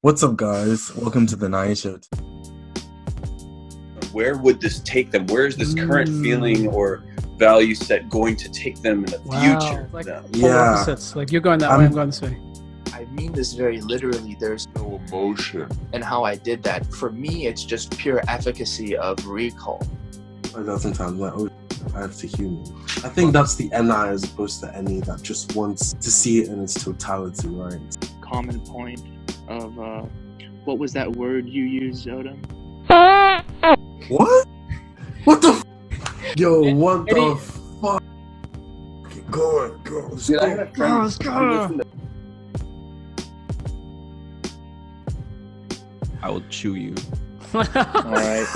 What's up, guys? Welcome to the Nine Show. Where would this take them? Where is this current feeling or value set going to take them in the future? Like Yeah. opposites. Like you're going that way, I'm going this way. I mean this very literally. There's no emotion in how I did that. For me, it's just pure efficacy of recall. I got sometimes like, oh, I have to human. I think that's the NI as opposed to any that just wants to see it in its totality, right? Common point of what was that word you used, Jono? What? What the? Yo, what the fuck? Okay, go on, let's go. I will chew you. All right.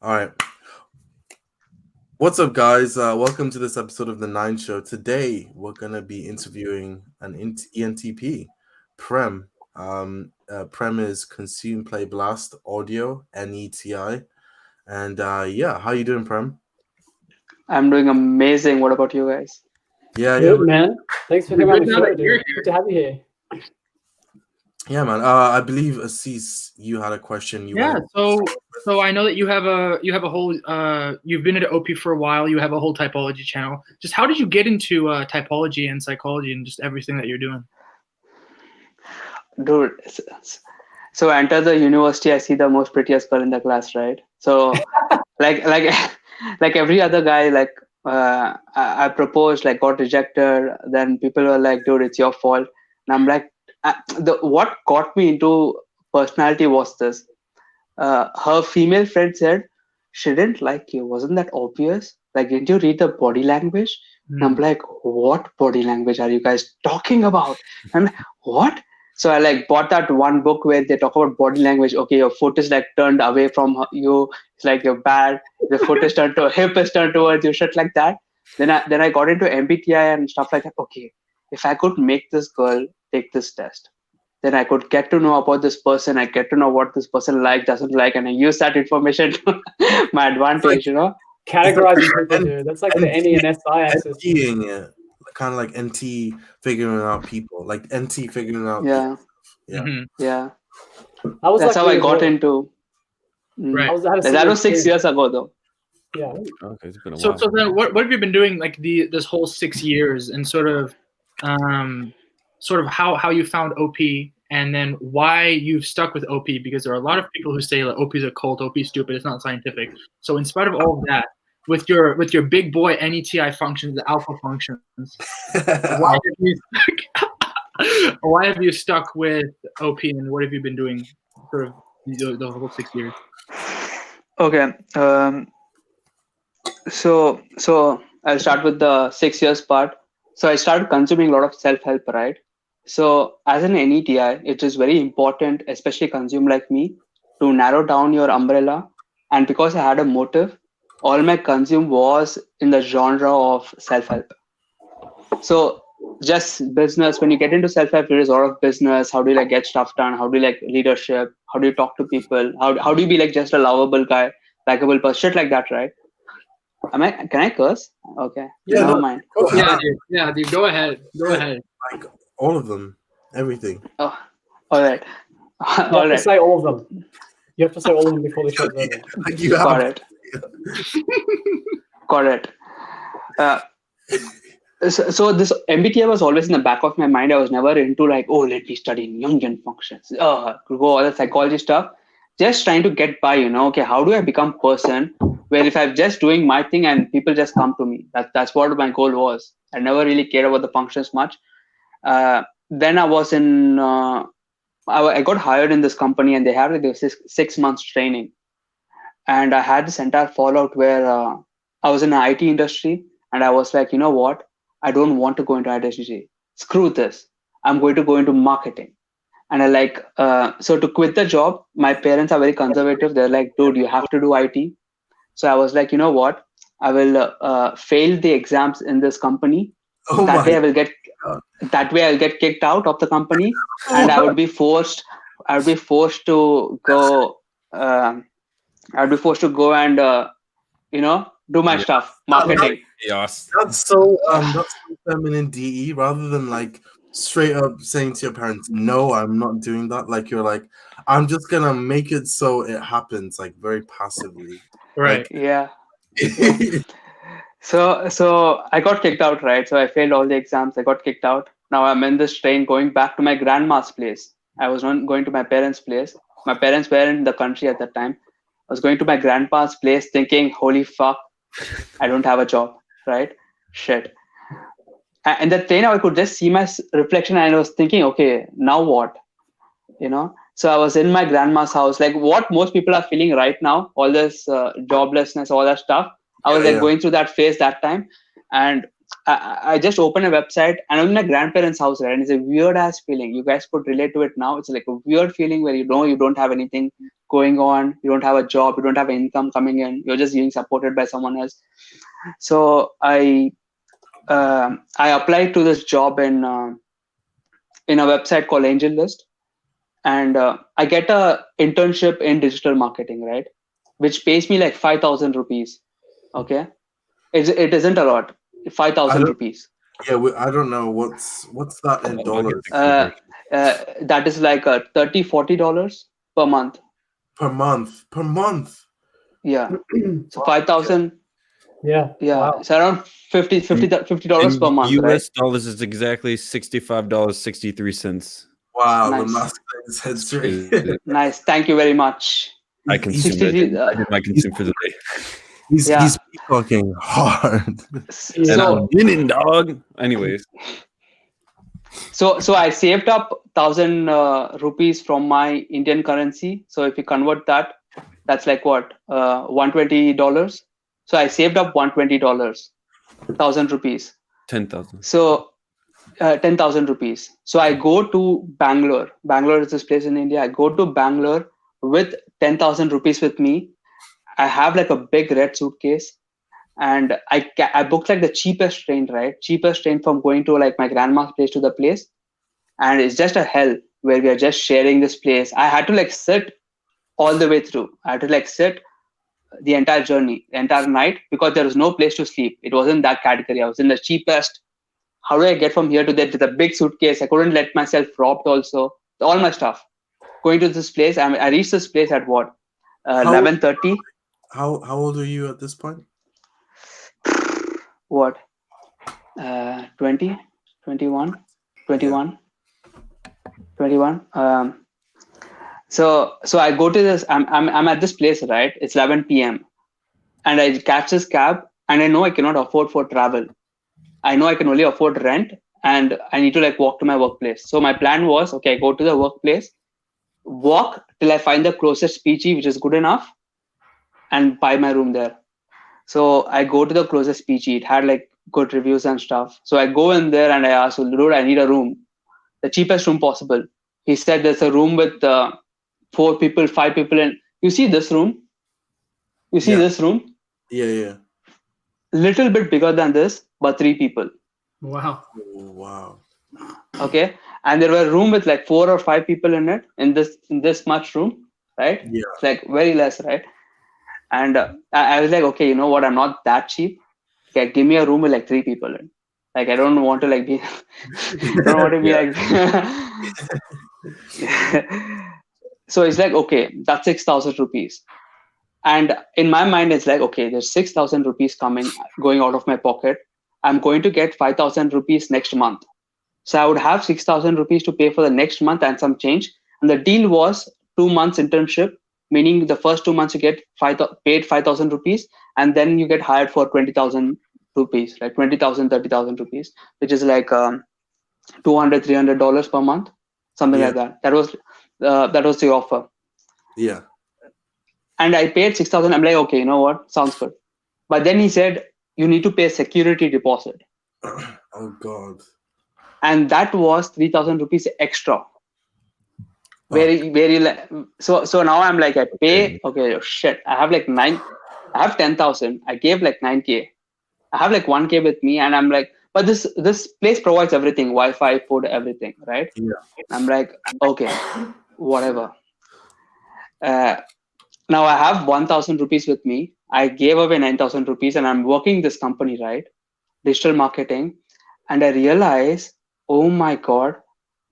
All right. What's up, guys? Welcome to this episode of the Nine Show. Today, we're gonna be interviewing an ENTP, Prem. Prem is Consume, Play, Blast, Audio, NETI. And yeah, how you doing, Prem? I'm doing amazing. What about you guys? Yeah, Good, man. Thanks for coming on the show, dude. You're Good to have you here. yeah, man. I believe Asees, you had a question. So I know that you have a whole you've been at OP for a while. You have a whole typology channel. Just how did you get into typology and psychology and just everything that you're doing? Dude, so I enter the university, I see the most prettiest girl in the class, right? So like every other guy, like I proposed, like got rejected. Then people were like, dude, it's your fault. And I'm like, what got me into personality was this. Her female friend said, she didn't like you. Wasn't that obvious? Like, didn't you read the body language? And I'm like, what body language are you guys talking about? I'm like, what? So I like bought that one book where they talk about body language. Okay, your foot is like turned away from you. It's like you're bad. The foot is turned to hip is turned towards you. Shit like that. Then I got into MBTI and stuff like that. Okay, if I could make this girl take this test, then I could get to know about this person. I get to know what this person likes, doesn't like, and I use that information to my advantage. Categorizing people, dude. That's like the NE and SI axis. Kind of like NT figuring out people, like NT figuring out. Yeah. Yeah. Mm-hmm. Yeah. That's how I got into. Right. That was 6 years ago, though. Yeah. Okay, it's been a So while. then what have you been doing like this whole 6 years and sort of how you found OP and then why you've stuck with OP, because there are a lot of people who say like OP is a cult, OP is stupid, it's not scientific. So in spite of all of that, with your big boy NETI functions, the alpha functions, why have you stuck with OP and what have you been doing sort of the whole 6 years? Okay. So I'll start with the 6 years part. So I started consuming a lot of self-help, right? So as an NETI, it is very important, especially consume like me, to narrow down your umbrella. And because I had a motive, all my consume was in the genre of self-help. So just business, when you get into self-help, there is a lot of business. How do you like get stuff done? How do you like leadership? How do you talk to people? How do you be like just a lovable guy, likable person, shit like that, right? Can I curse? Okay. Yeah, Never mind. Yeah, dude, go ahead. Like all of them, everything. Oh, all right. You have to say all of them. You have to say all of them before the show's over. Like you Got have. it. Got it. So this MBTI was always in the back of my mind. I was never into like, oh, let me study Jungian functions. Go all the psychology stuff. Just trying to get by, okay, how do I become person where if I'm just doing my thing and people just come to me? That's what my goal was. I never really cared about the functions much. Then I was in, I got hired in this company and they had like 6 months training. And I had this entire fallout where I was in the IT industry and I was like, you know what? I don't want to go into IT industry. Screw this. I'm going to go into marketing. And I like, so to quit the job, my parents are very conservative. They're like, dude, you have to do IT. So I was like, you know what? I will fail the exams in this company. That way I'll get kicked out of the company and I would be forced to go and do my stuff, marketing. Chaos. That's so feminine DE, rather than like straight up saying to your parents, no, I'm not doing that. Like you're like, I'm just gonna make it so it happens, like very passively. Right. Yeah. So I got kicked out, right? So I failed all the exams. I got kicked out. Now I'm in this train going back to my grandma's place. I was not going to my parents' place. My parents were in the country at that time. I was going to my grandpa's place thinking, holy fuck, I don't have a job, right? Shit. And the train, I could just see my reflection and I was thinking, okay, now what? You know? So I was in my grandma's house, like what most people are feeling right now, all this joblessness, all that stuff. I was like going through that phase that time. And I just opened a website and I'm in my grandparents' house, right? And it's a weird ass feeling. You guys could relate to it now. It's like a weird feeling where you know you don't have anything going on, you don't have a job, you don't have income coming in, you're just being supported by someone else. So I applied to this job in a website called Angel List, and I get a internship in digital marketing, right, which pays me like 5,000 rupees. Okay, it isn't a lot, 5,000 rupees. Yeah, I don't know what's that in dollars. That is like $30-$40 per month. Per month. Yeah, so 5,000. Yeah. Yeah, it's around $50 per month. US right? dollars is exactly $65.63. Wow, Nice. the master is head straight. Nice, thank you very much. I consumed it. I did my consume for the day. He's peacocking hard. And I'm winning, dog. Anyways. So I saved up 1,000 rupees from my Indian currency. So if you convert that, that's like what, $120. So I saved up $120, 1,000 rupees. 10,000. So 10,000 rupees. So I go to Bangalore. Bangalore is this place in India. I go to Bangalore with 10,000 rupees with me. I have like a big red suitcase, and I booked like the cheapest train, right? Cheapest train from going to like my grandma's place to the place, and it's just a hell where we are just sharing this place. I had to like sit all the way through. I had to like sit the entire journey, the entire night, because there was no place to sleep. It wasn't that category. I was in the cheapest. How do I get from here to there with a big suitcase? I couldn't let myself robbed also. All my stuff. Going to this place, I reached this place at what? 11:30. How old are you at this point? What? 20, 21, 21, 21. So I go to this. I'm at this place, right? It's 11 p.m. and I catch this cab, and I know I cannot afford for travel. I know I can only afford rent, and I need to like walk to my workplace. So my plan was, okay, I go to the workplace, walk till I find the closest PG which is good enough, and buy my room there. So I go to the closest PG. It had like good reviews and stuff. So I go in there and I ask, dude, I need a room, the cheapest room possible. He said there's a room with 4 people, 5 people in. You see this room? You see this room? Yeah. Little bit bigger than this, but 3 people. Wow. Oh, wow. Okay, and there were a room with like 4 or 5 people in it, in this much room, right? Yeah. It's like very less, right? And I was like, okay, you know what? I'm not that cheap. Okay, give me a room with like 3 people in. Like I don't want to like be. Don't want to be like. So it's like, okay, that's 6,000 rupees. And in my mind, it's like, okay, there's 6,000 rupees going out of my pocket. I'm going to get 5,000 rupees next month. So I would have 6,000 rupees to pay for the next month and some change. And the deal was 2 months internship, meaning the first 2 months you get paid 5,000 rupees, and then you get hired for 20,000 rupees, like 20,000, 30,000 rupees, which is like $200, $300 per month, something like that. That was the offer. Yeah. And I paid 6,000. I'm like, okay, you know what? Sounds good. But then he said, you need to pay security deposit. Oh God. And that was 3,000 rupees extra. So now I'm like, I pay, okay, shit. I have like 10,000. I gave like 9K. I have like 1K with me, and I'm like, but this place provides everything, Wi-Fi, food, everything, right? Yeah. I'm like, okay, whatever. Now I have 1,000 rupees with me. I gave away 9,000 rupees and I'm working this company, right? Digital marketing. And I realized, oh my God,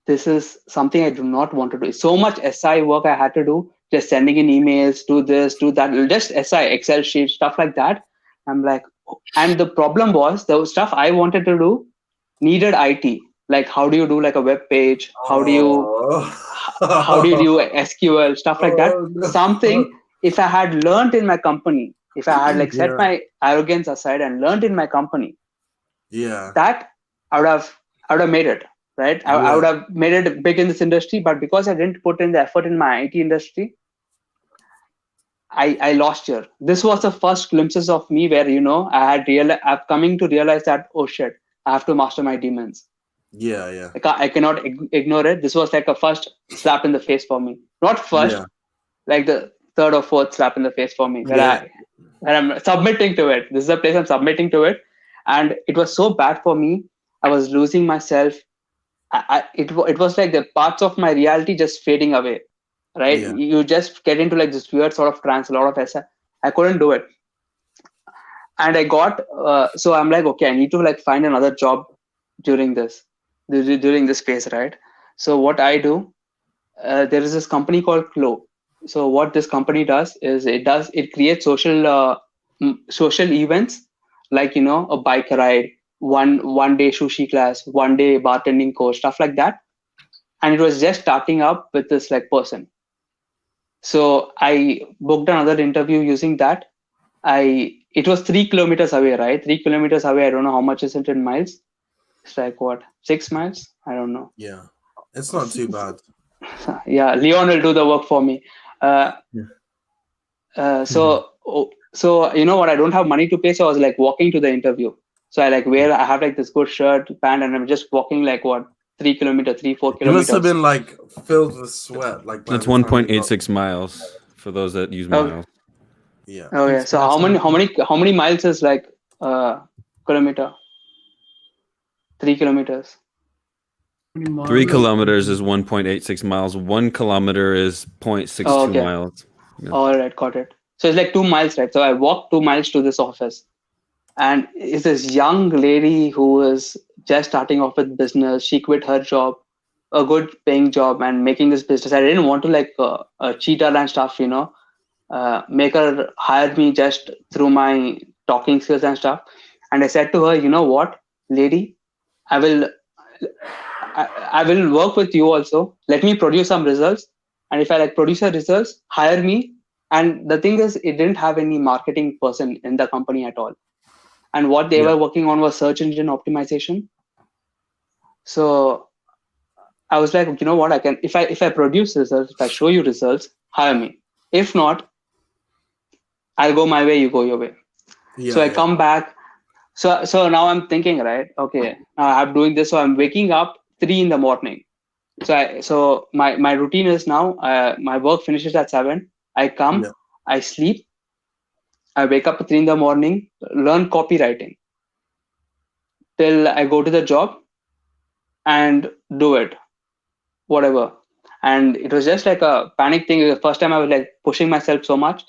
this is something I do not want to do. So much SI work I had to do, just sending in emails, do this, do that, just SI, Excel sheets, stuff like that. I'm like, and the problem was the stuff I wanted to do needed IT. Like, how do you do like a web page? How do you do SQL, stuff like that? No. Something, if I had learned in my company, if I had like set my arrogance aside and learned in my company, that I would have made it, right? I would have made it big in this industry, but because I didn't put in the effort in my IT industry, I lost here. This was the first glimpses of me where, I'm coming to realize that, oh shit, I have to master my demons. I cannot ignore it. This was like a first slap in the face for me. Not first, like the third or fourth slap in the face for me, where I'm submitting to it. This is the place I'm submitting to it. And it was so bad for me. I was losing myself. It was like the parts of my reality just fading away, right? You just get into like this weird sort of trance, a lot of SI. I couldn't do it. And I got, so I'm like, okay, I need to like find another job during this phase, right? So what I do, there is this company called Clo. So what this company does is it creates social events, like, a bike ride, one day sushi class, one day bartending course, stuff like that. And it was just starting up with this like person. So I booked another interview using that. It was 3 kilometers away, right? 3 kilometers away. I don't know how much is it in miles. It's like what, 6 miles? I don't know. Yeah, it's not too bad. Yeah, Leon will do the work for me. So you know what? I don't have money to pay, so I was like walking to the interview. So I have like this good shirt, pant, and I'm just walking like what, 4 kilometers. You must have been like filled with sweat. Like that's 1.86 miles for those that use miles. Yeah. Oh yeah. So how many miles is like kilometer? 3 kilometers. 3 kilometers is 1.86 miles. 1 kilometer is 0.62 miles. Yeah. All right, got it. So it's like 2 miles, right? So I walked 2 miles to this office, and it's this young lady who was just starting off with business. She quit her job, a good paying job, and making this business. I didn't want to like cheat her and stuff, make her hire me just through my talking skills and stuff. And I said to her, you know what, lady, I will work with you also. Let me produce some results. And if I like produce the results, hire me. And the thing is, it didn't have any marketing person in the company at all. And what they were working on was search engine optimization. So I was like, you know what, I can, if I produce results, if I show you results, hire me. If not, I'll go my way, you go your way. So I come back. So now I'm thinking, right? Okay, I'm doing this. So I'm waking up 3 in the morning. So my routine is now, my work finishes at 7. I come, I sleep, I wake up at 3 in the morning, learn copywriting till I go to the job and do it, whatever. And it was just like a panic thing. The first time I was like pushing myself so much.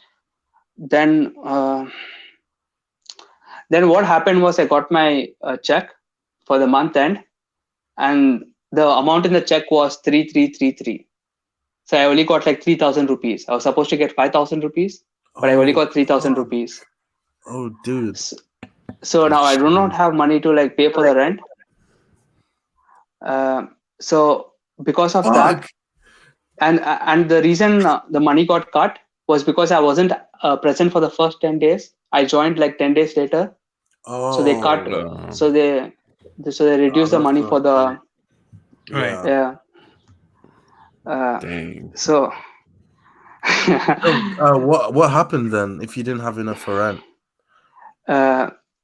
Then what happened was I got my check for the month end, and the amount in the check was 3333. So I only got like 3,000 rupees. I was supposed to get 5,000 rupees, but I only got 3,000 rupees. Oh, dude. So now I do not have money to like pay for the rent. So because of that, and the reason the money got cut was because I wasn't present for the first 10 days. I joined like 10 days later. So they cut. So they reduced the money for the. Right. Yeah. Dang. So. What happened then if you didn't have enough for rent?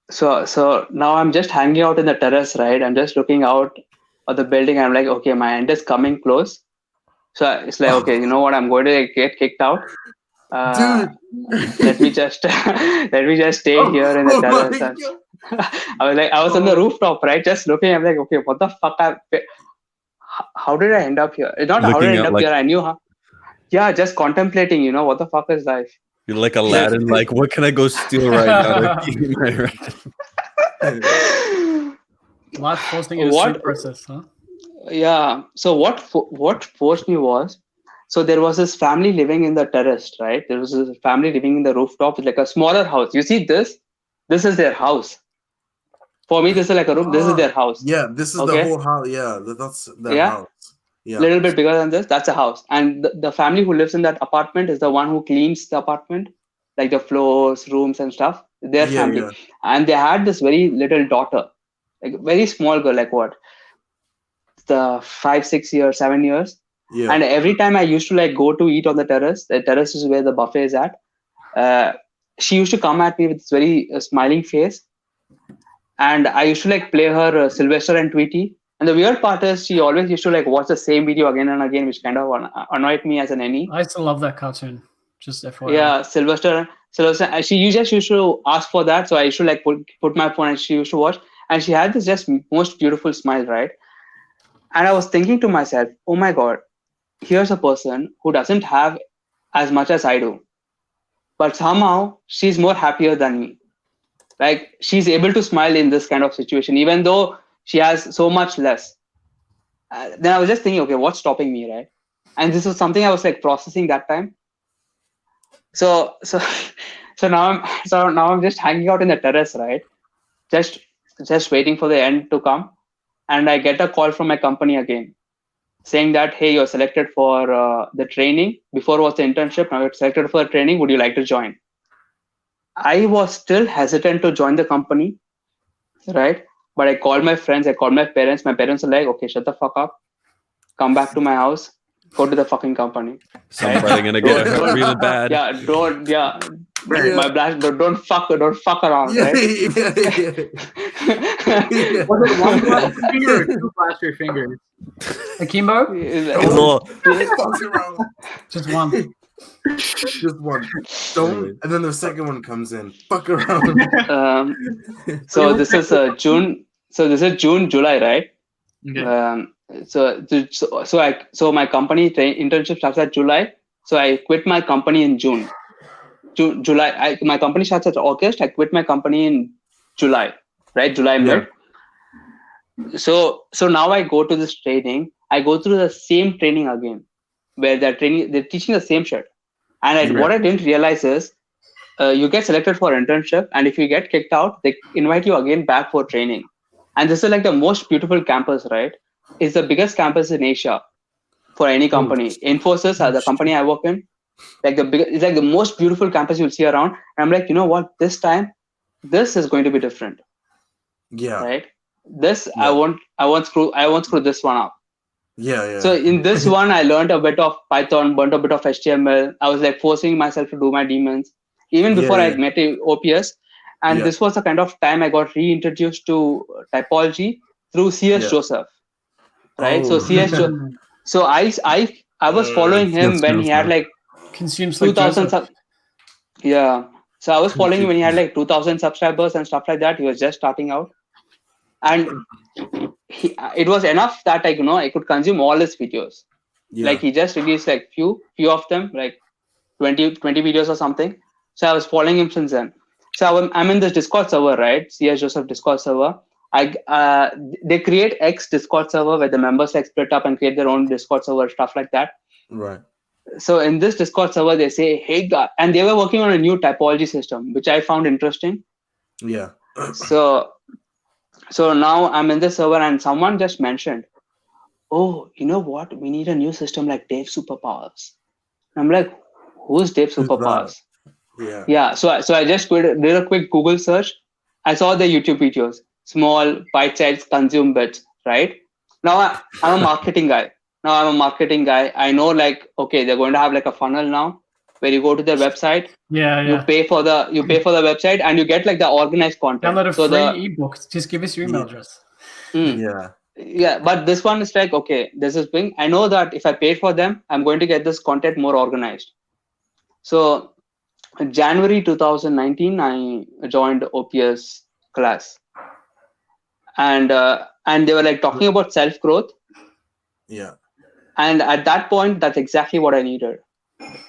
So now I'm just hanging out in the terrace, right? I'm just looking out of the building. I'm like, okay, my end is coming close. So it's like, okay, you know what? I'm going to get kicked out. Dude, let me just stay here in the terrace. I was on the rooftop, right? Just looking. I'm like, okay, what the fuck? How did I end up here? Not looking how did I end up here. I knew how. Yeah, just contemplating. What the fuck is life? You're like Aladdin. Like, what can I go steal right now? To keep my Not forcing you to sleep process, huh? Yeah. So what forced me was, so there was this family living in the terrace, right? There was this family living in the rooftop with like a smaller house. You see this? This is their house. For me, this is like a room. This is their house. Yeah, this is the whole house. Yeah, that's their house. Yeah. Little bit bigger than this. That's a house. And the family who lives in that apartment is the one who cleans the apartment, like the floors, rooms and stuff. Their family. Yeah. And they had this very little daughter, like very small girl, like what? The 5, 6 years, 7 years. Yeah. And every time I used to like go to eat on the terrace is where the buffet is at. She used to come at me with this very smiling face. And I used to like play her Sylvester and Tweety. And the weird part is she always used to like watch the same video again and again, which kind of annoyed me as an NE. I used to love that cartoon. Just FYI. Yeah, Sylvester. She just used to ask for that. So I used to like put my phone and she used to watch. And she had this just most beautiful smile, right? And I was thinking to myself, oh my God, here's a person who doesn't have as much as I do. But somehow she's more happier than me. Like she's able to smile in this kind of situation, even though she has so much less. Then I was just thinking, okay, what's stopping me, right? And this was something I was like processing that time. So now I'm just hanging out in the terrace, right? Just waiting for the end to come. And I get a call from my company again saying that, hey, you're selected for the training. Before was the internship. Now you're selected for the training. Would you like to join? I was still hesitant to join the company, right? But I called my friends. I called my parents. My parents are like, okay, shut the fuck up. Come back to my house. Go to the fucking company. Somebody gonna get hurt really bad. Yeah, don't fuck around, right? Was it one plastic finger or two plastic fingers? Akimbo? Just one. Just one. Don't. And then the second one comes in. Fuck around. So this is June. So this is June, July, right? Okay. So my company internship starts at July. So I quit my company in June. July. My company starts at August. I quit my company in July, right? July mid. So now I go to this training. I go through the same training again, where they're teaching the same shit. And what I didn't realize is, you get selected for internship, and if you get kicked out, they invite you again back for training. And this is like the most beautiful campus, right? It's the biggest campus in Asia for any company. Infosys, the company I work in, it's like the most beautiful campus you'll see around. And I'm like, you know what? This time, this is going to be different. Yeah. Right. I won't screw this one up. Yeah. So in this one, I learned a bit of Python, learned a bit of HTML. I was like forcing myself to do my daemons even before I met OPS. And this was the kind of time I got reintroduced to typology through CS Joseph. Right. So CS Joseph. So I was following him when he had like 2,000. So I was following him when he had like 2,000 subscribers and stuff like that. He was just starting out. And it was enough that I could consume all his videos. Like he just released like few of them, like 20 videos or something. So I was following him since then. So I'm in this Discord server, right? CS Joseph Discord server. They create X Discord server where the members like split up and create their own Discord server, stuff like that. Right. So in this Discord server, they say, hey, God, and they were working on a new typology system, which I found interesting. Yeah. So now I'm in this server and someone just mentioned, oh, you know what? We need a new system like Dave Superpowers. And I'm like, who's Dave Superpowers? Yeah. So I just did a quick Google search. I saw the YouTube videos, small bite-sized consume bits, right? Now I'm a marketing guy. I know like, okay, they're going to have like a funnel now where you go to their website. You pay for the website and you get like the organized content. Download a free ebook. Just give us your email address. Yeah, but this one is like, okay, there's this thing. I know that if I pay for them, I'm going to get this content more organized. So January 2019, I joined OPS class. And they were like talking about self-growth. Yeah. And at that point, that's exactly what I needed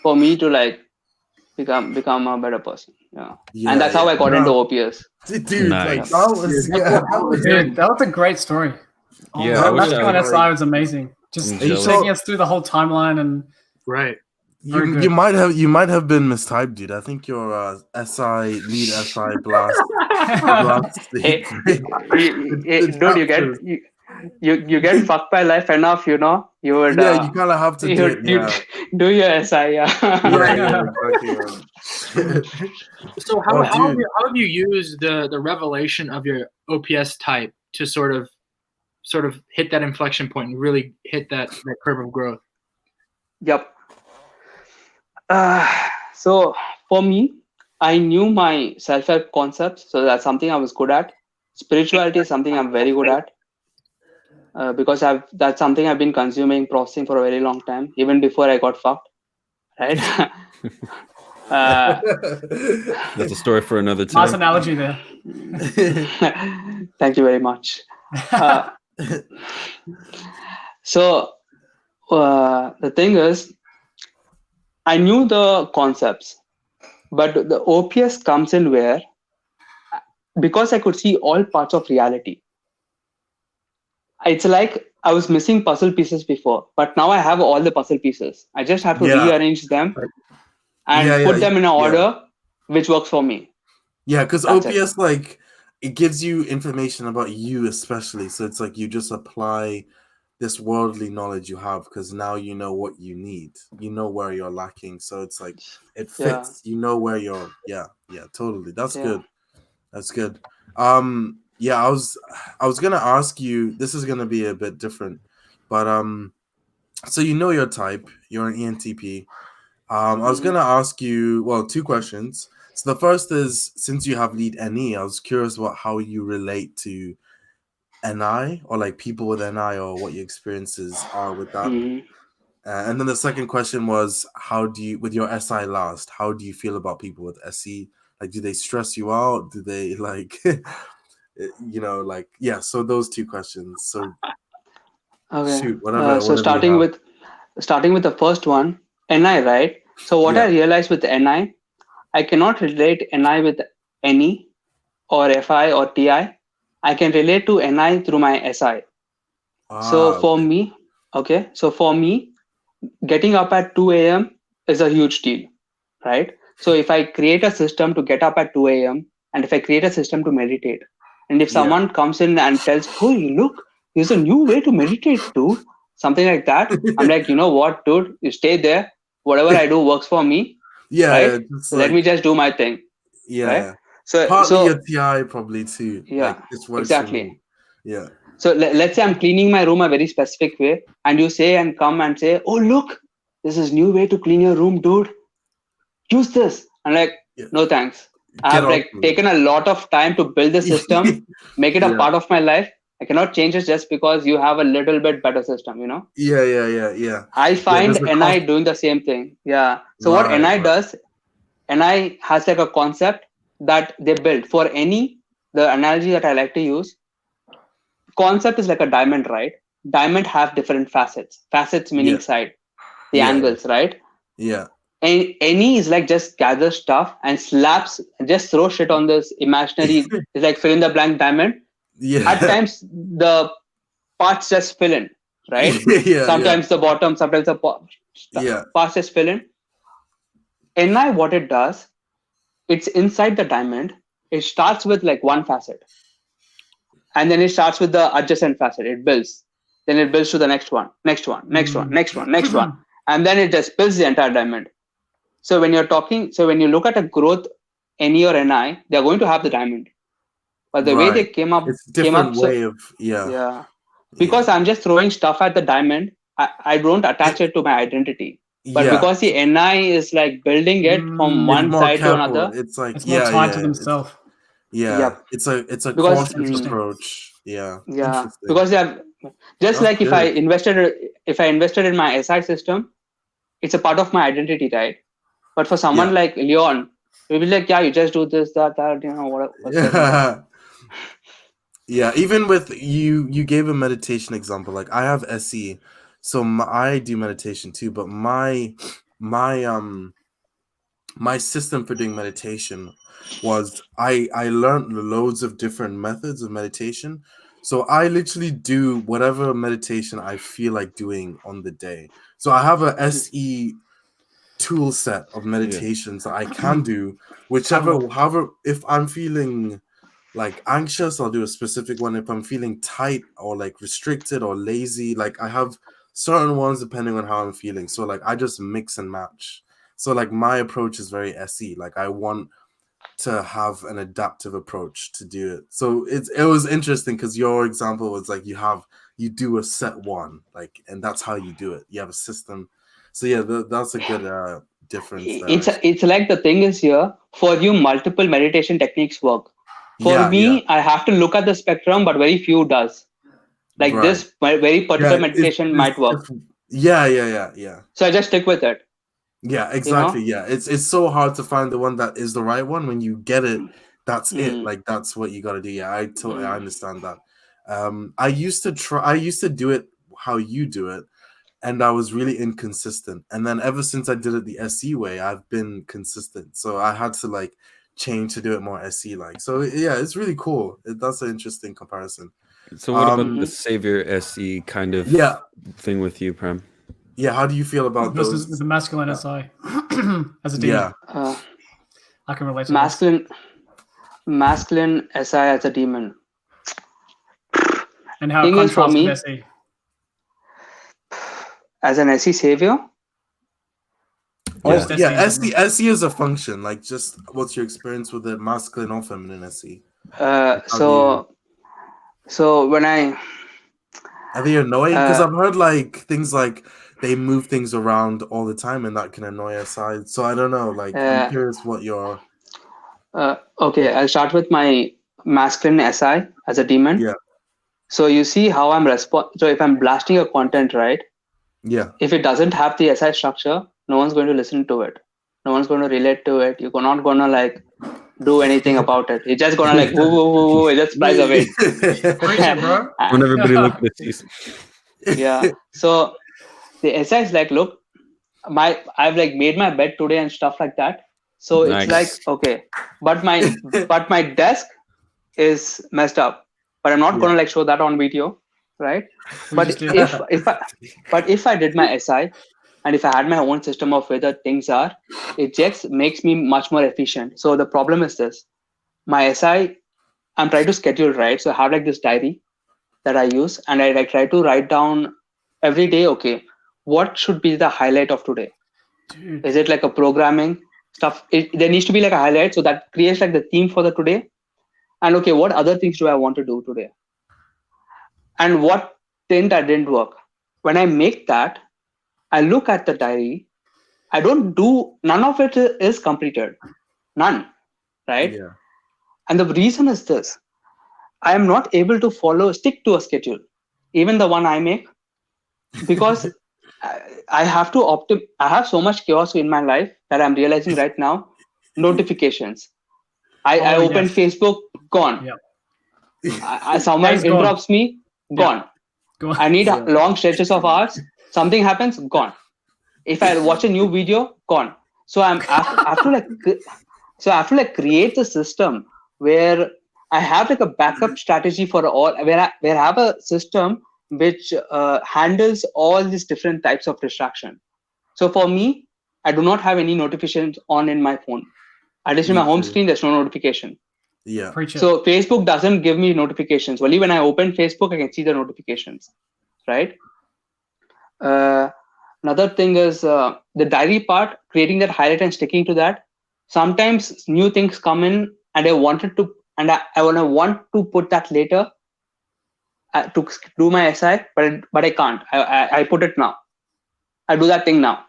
for me to like, become a better person. Yeah. Yeah, And that's how I got into No, OPS. dude, like Nice. that was Dude, that was a great story. Yeah, that I wish was Matching I on would. SI was amazing. Just I'm taking jealous. us through the whole timeline and Right. Very you good. you might have been mistyped, dude. I think your SI lead SI blast. Hey, dude, you get fucked by life enough, you know. You would Yeah, you kind of have to do it. you Yeah, do your SI, yeah. yeah, exactly. Man. So Oh, how dude. have you used the revelation of your OPS type to sort of hit that inflection point and really hit that curve of growth? Yep. So for me, I knew my self-help concepts, so that's something I was good at. Spirituality is something I'm very good at, because that's something I've been consuming, processing for a very long time, even before I got fucked. Right? That's a story for another nice time. analogy there. Thank you very much. So the thing is, I knew the concepts, but the OPS comes in where, because I could see all parts of reality. It's like I was missing puzzle pieces before, but now I have all the puzzle pieces. I just have to rearrange them and put them in an order which works for me. Yeah, because That's OPS, like, it gives you information about you especially. So it's like you just apply this worldly knowledge you have because now you know what you need. You know where you're lacking. So it's like it fits. You know where you're. Yeah, totally. That's good. That's good. Yeah, I was gonna ask you. This is gonna be a bit different, but so you know your type. You're an ENTP. I was gonna ask you, well, two questions. So the first is, since you have lead NE, I was curious about how you relate to NI, or like people with NI, or what your experiences are with that. And then the second question was, how do you, with your SI last, how do you feel about people with SE? Like, do they stress you out? Do they like, you know, like, yeah. So those two questions. So shoot, whatever. So starting with the first one, NI, right? So what I realized with NI, I cannot relate NI with NE or FI or TI. I can relate to NI through my SI. So for me, getting up at 2 a.m. is a huge deal, right? So if I create a system to get up at 2 a.m. and if I create a system to meditate, and if someone comes in and tells, "Oh, look, there's a new way to meditate, dude," something like that, I'm like, you know what, dude, you stay there. Whatever I do works for me. Right? Let me just do my thing. Right? So partly your TI probably too. Yeah, like, this works exactly. For me. Yeah. So let's say I'm cleaning my room a very specific way, and you come and say, "Oh, look, this is new way to clean your room, dude. Use this." I'm like, no thanks. I have like taken a lot of time to build the system, make it a part of my life. I cannot change it just because you have a little bit better system, you know? Yeah. I find NI doing the same thing. Yeah. So what NI does, NI has like a concept that they build. For any, the analogy that I like to use, concept is like a diamond, right? Diamond have different facets. Facets meaning side, the angles, right? Yeah. And any is like just gather stuff and slaps, just throw shit on this imaginary, it's like fill in the blank diamond. Yeah. At times the parts just fill in, right? Sometimes the bottom, sometimes the parts just fill in. NI, what it does, it's inside the diamond. It starts with like one facet. And then it starts with the adjacent facet. It builds. Then it builds to the next one. And then it just builds the entire diamond. So when you look at a growth NE or NI, they're going to have the diamond. But the way they came up, it's a different way of because I'm just throwing stuff at the diamond, I don't attach it to my identity. But because the NI is like building it from one side to another, it's like it's more tied to themselves. It's a cautious approach. Because they are just like if I invested in my SI system, it's a part of my identity, right? But for someone like Leon, we'll be like, you just do this, that, you know, whatever. Even with you gave a meditation example. Like, I have SE, so I do meditation too, but my my system for doing meditation was I learned loads of different methods of meditation. So I literally do whatever meditation I feel like doing on the day. So I have a SE tool set of meditations that I can do, however, if I'm feeling like anxious, I'll do a specific one. If I'm feeling tight or like restricted or lazy, like I have certain ones depending on how I'm feeling. So like I just mix and match. So like my approach is very SE. Like I want to have an adaptive approach to do it. So it was interesting because your example was like you do a set one, like, and that's how you do it. You have a system. So yeah, that's a good difference there. It's like the thing is here, for you multiple meditation techniques work. For me, I have to look at the spectrum, but very few does. Like this very particular meditation might work. Yeah. So I just stick with it. Yeah, exactly. You know? Yeah, it's so hard to find the one that is the right one. When you get it, that's it. Like that's what you got to do. Yeah, I totally understand that. I used to do it how you do it, and I was really inconsistent. And then ever since I did it the SE way, I've been consistent. So I had to like change to do it more SE like. So yeah, it's really cool. That's an interesting comparison. So what about the Savior SE kind of thing with you, Prem? Yeah, how do you feel about versus those? the masculine SI as a demon? Yeah, I can relate to masculine SI as a demon. And how it contrasts with SE. As an SE savior? Oh yeah, SE is a function. Like, just what's your experience with the masculine or feminine SE? So when are they annoying? Because I've heard like things like they move things around all the time, and that can annoy SI. So I don't know. Like, I'm curious what your. Okay, I'll start with my masculine SI as a demon. Yeah. So you see how I'm So if I'm blasting a content, right? Yeah. If it doesn't have the SI structure, no one's going to listen to it. No one's going to relate to it. You're not going to like do anything about it. You're just going to like woo, it just flies away. Bro. When everybody look at this. Yeah. So the SI is like, look, I've like made my bed today and stuff like that. So it's like, okay, but my desk is messed up. But I'm not going to like show that on video, right? But if I did my SI and if I had my own system of where the things are, it just makes me much more efficient. So the problem is this: my SI, I'm trying to schedule, right? So I have like this diary that I use, and I like try to write down every day. Okay, what should be the highlight of today? Dude. Is it like a programming stuff? There needs to be like a highlight, so that creates like the theme for the today. And okay, what other things do I want to do today? And what didn't work? When I make that, I look at the diary. I don't do, none of it is completed. None, right? Yeah. And the reason is this: I am not able to stick to a schedule, even the one I make, because I have to I have so much chaos in my life that I'm realizing right now. Notifications. I open Facebook, gone. Yeah. Someone interrupts me, gone. I need long stretches of hours. Something happens, gone. If I watch a new video, gone. So I have to like create a system where I have like a backup strategy for all. Where I have a system which handles all these different types of distraction. So for me, I do not have any notifications on in my phone. At least in my home screen, there's no notification. Yeah. So Facebook doesn't give me notifications. Only when I open Facebook, I can see the notifications, right? Another thing is the diary part, creating that highlight and sticking to that. Sometimes new things come in, and I want to put that later to do my SI, but I can't. I put it now. I do that thing now.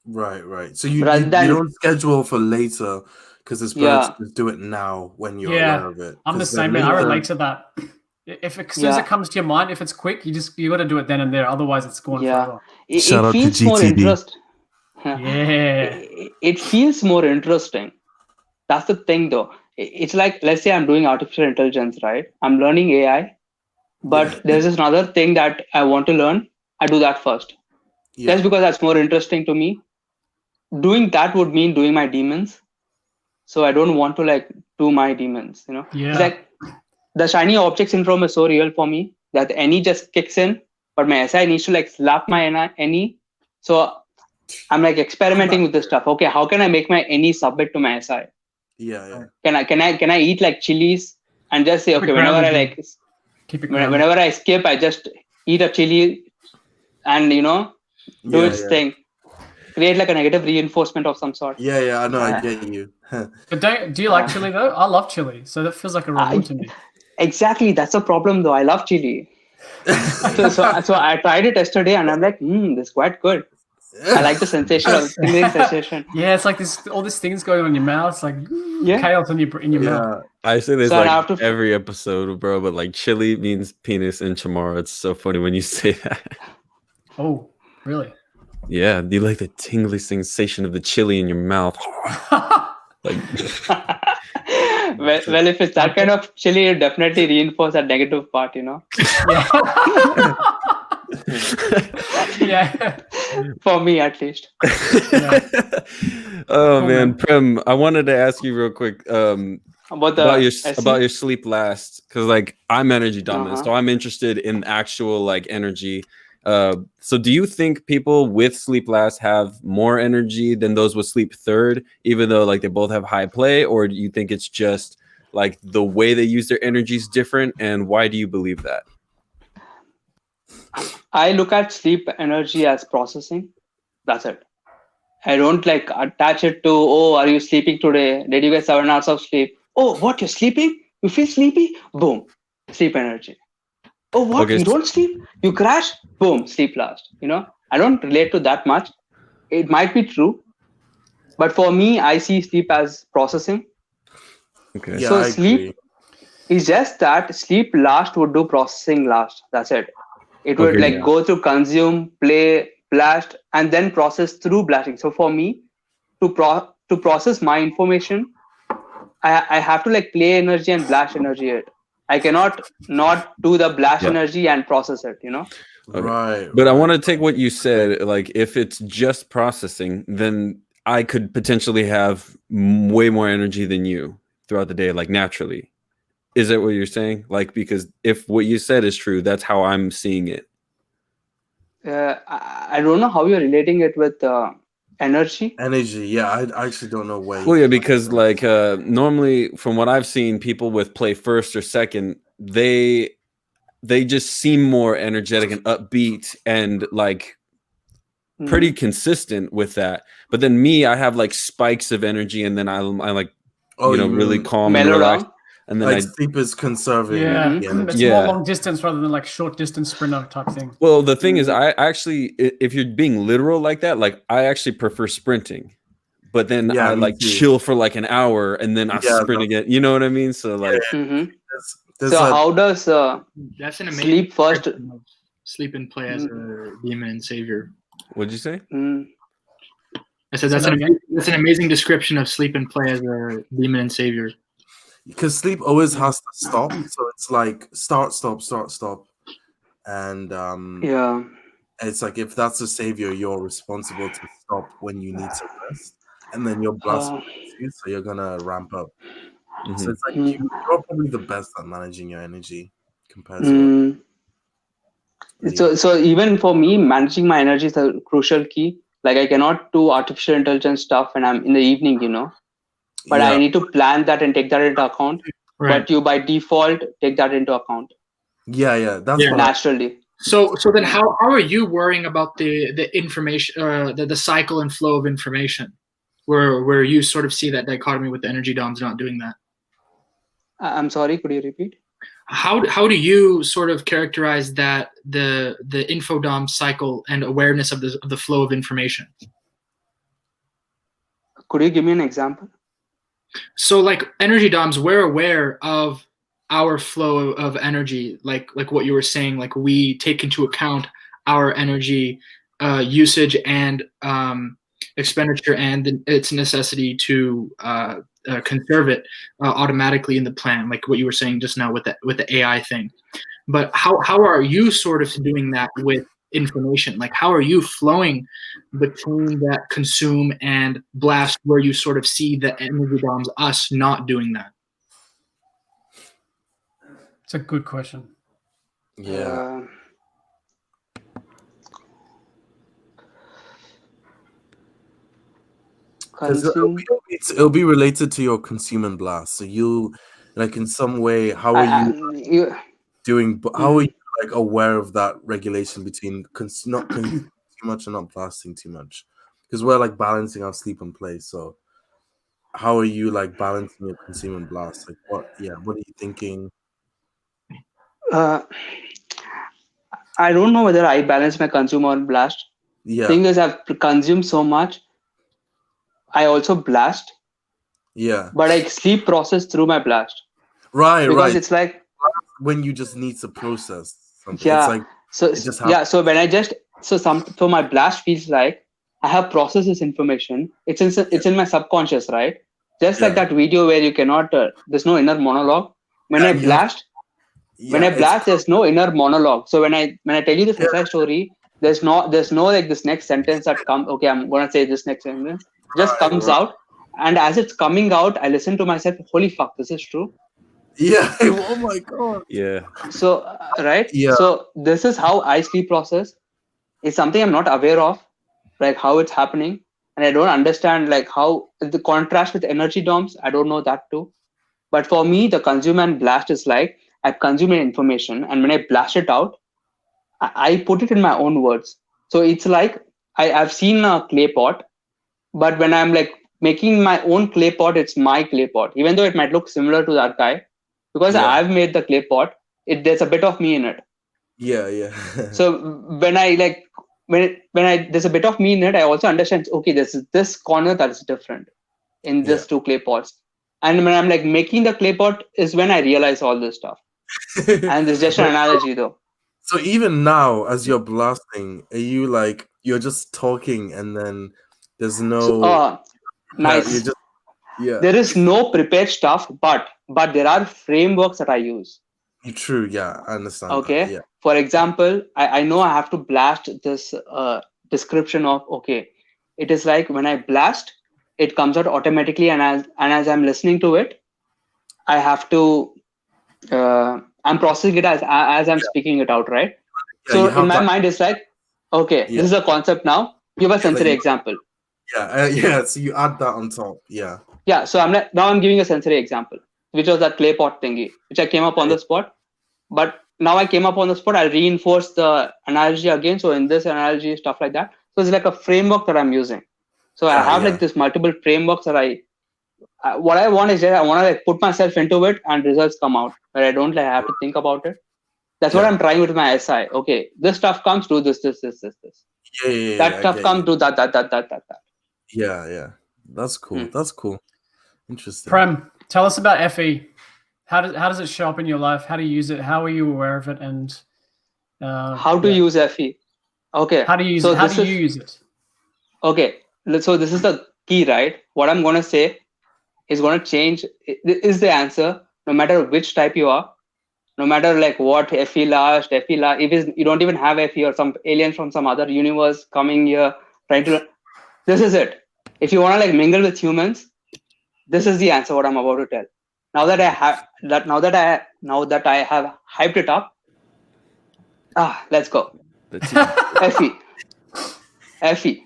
Right. So you don't schedule for later because it's better to just do it now when you're aware of it. I'm the same, man. I relate to that. As soon as it comes to your mind, if it's quick, you got to do it then and there. Otherwise, it's gone forever. Shout out to GTD. It feels more interesting. That's the thing, though. It's like, let's say I'm doing artificial intelligence, right? I'm learning AI, but there's this another thing that I want to learn. I do that first. Just because that's more interesting to me. doing that would mean doing my demons. So I don't want to like do my demons, you know. Yeah. It's like the shiny object syndrome is so real for me that the NE just kicks in, but my SI needs to like slap my NE. So I'm like experimenting with this stuff. Okay, how can I make my NE submit to my SI? Yeah. Can I eat like chilies and just say, okay, whenever I skip, I just eat a chili and do its thing. Create like a negative reinforcement of some sort. Yeah, I know, I get you. But do you like chili though? I love chili, so that feels like a reward to me. Exactly, that's the problem though. I love chili. so I tried it yesterday and I'm like, this is quite good. I like the sensation of tingling sensation. Yeah, it's like all these things going on in your mouth. It's like chaos in your mouth. I say this like every episode, bro, but like chili means penis in Chamorro. It's so funny when you say that. Oh, really? Yeah, you like the tingly sensation of the chili in your mouth. Like, well, if it's that kind of chili, it definitely reinforce that negative part, Yeah. For me, at least. Oh man, Prem, I wanted to ask you real quick about your sleep last, because like I'm energy dominant, so I'm interested in actual like energy. So do you think people with sleep last have more energy than those with sleep third, even though like they both have high play, or do you think it's just like the way they use their energy is different, and why do you believe that? I look at sleep energy as processing. That's it. I don't like attach it to, oh, are you sleeping today? Did you get 7 hours of sleep? Oh, what, you're sleeping? You feel sleepy? Boom, sleep energy. Oh, what? Okay, you don't sleep? You crash? Boom, sleep last. I don't relate to that much. It might be true, but for me, I see sleep as processing. Okay. Yeah, so sleep is just that sleep last would do processing last. That's it. It would go through consume, play, blast, and then process through blasting. So for me, to process my information, I have to like play energy and blast energy. I cannot not do the blast energy and process it, Okay. Right. But I want to take what you said. Like, if it's just processing, then I could potentially have way more energy than you throughout the day, like naturally. Is that what you're saying? Like, because if what you said is true, that's how I'm seeing it. I don't know how you're relating it with energy. Energy, yeah. I actually don't know why. Well, yeah, because like normally, from what I've seen, people with play first or second, they just seem more energetic and upbeat and like pretty consistent with that. But then me, I have like spikes of energy, and then I like really calm and relaxed. And then like sleep is conserving. Yeah, it's more long distance rather than like short distance sprinter type thing. Well, the thing is, I actually, if you're being literal like that, like I actually prefer sprinting, but then I like chill for like an hour and then I sprint again. You know what I mean? So like, so how does that's an amazing sleep first? Sleep and play as a demon and savior. What'd you say? I said that's an amazing description of sleep and play as a demon and savior. Because sleep always has to stop, so it's like start, stop, and it's like if that's a savior, you're responsible to stop when you need to rest, and then your blast you, so you're gonna ramp up. So it's like you're probably the best at managing your energy compared to. So even for me, managing my energy is a crucial key. Like I cannot do artificial intelligence stuff when I'm in the evening, But I need to plan that and take that into account. Right. But you by default take that into account. That's naturally. So then how are you worrying about the information, the cycle and flow of information, where you sort of see that dichotomy with the energy DOMs not doing that? I'm sorry, could you repeat? How do you sort of characterize that the info DOM cycle and awareness of the flow of information? Could you give me an example? So like energy DOMs, we're aware of our flow of energy, like what you were saying, like we take into account our energy usage and expenditure and its necessity to conserve it automatically in the plan, like what you were saying just now with the AI thing. But how are you sort of doing that with information? Like, how are you flowing between that consume and blast, where you sort of see the energy bombs, us not doing that? It's a good question. Yeah. Because it'll be related to your consume and blast. So you, like, in some way, how are you doing? How are you like aware of that regulation between not consuming too much and not blasting too much? Because we're like balancing our sleep and play. So how are you like balancing your consume and blast? Like what are you thinking? I don't know whether I balance my consume or blast. Yeah. Thing is, I've consumed so much. I also blast. Yeah. But I sleep process through my blast. Right. Because it's like when you just need to process something. Yeah. It's like, So when I just so my blast feels like I have processed this information. It's in my subconscious, right? Just like that video where you cannot. There's no inner monologue. When I blast, there's no inner monologue. So when I tell you this SI story, there's no like this next sentence that comes. Okay, I'm gonna say this next sentence. Just comes out, and as it's coming out, I listen to myself. Holy fuck, this is true. Yeah. Oh my god. Yeah. So right. Yeah. So this is how I sleep process. It's something I'm not aware of, like how it's happening, and I don't understand like how the contrast with energy DOMs. I don't know that too. But for me, the consume and blast is like I consume information, and when I blast it out, I put it in my own words. So it's like I've seen a clay pot, but when I'm like making my own clay pot, it's my clay pot, even though it might look similar to that guy, because I've made the clay pot. There's a bit of me in it. Yeah. So when I like when there's a bit of me in it, I also understand. Okay, this is this corner that is different in this two clay pots. And when I'm like making the clay pot is when I realize all this stuff. And it's just an analogy though. So even now, as you're blasting, are you like you're just talking and then there's no nice. There is no prepared stuff, but there are frameworks that I use. True, I understand. Okay. That, yeah. For example, I know I have to blast this description of it is like when I blast, it comes out automatically, and as I'm listening to it, I have to I'm processing it as I'm speaking it out, right? So in my mind, it's like, okay, this is a concept now. Give a sensory example. Yeah. So you add that on top. Yeah. Yeah. So I'm giving a sensory example, which was that clay pot thingy, which I came up on the spot. But now I came up on the spot, I'll reinforce the analogy again. So in this analogy, stuff like that. So it's like a framework that I'm using. So I have like this multiple frameworks that what I want is that I want to like put myself into it and results come out, but I don't like have to think about it. That's what I'm trying with my SI. Okay, this stuff comes, do this. That stuff comes, do that. Yeah. That's cool. That's cool. Interesting. Prem, tell us about FE. How does it show up in your life? How do you use it? How are you aware of it? And how to use FE? Okay. How do you use it? How do you use it? Okay. So this is the key, right? What I'm going to say is going to change. Is the answer no matter which type you are, no matter like what FE last. If you don't even have FE or some alien from some other universe coming here trying to. This is it. If you want to like mingle with humans, this is the answer. What I'm about to tell. Now that I have hyped it up, let's go. FE,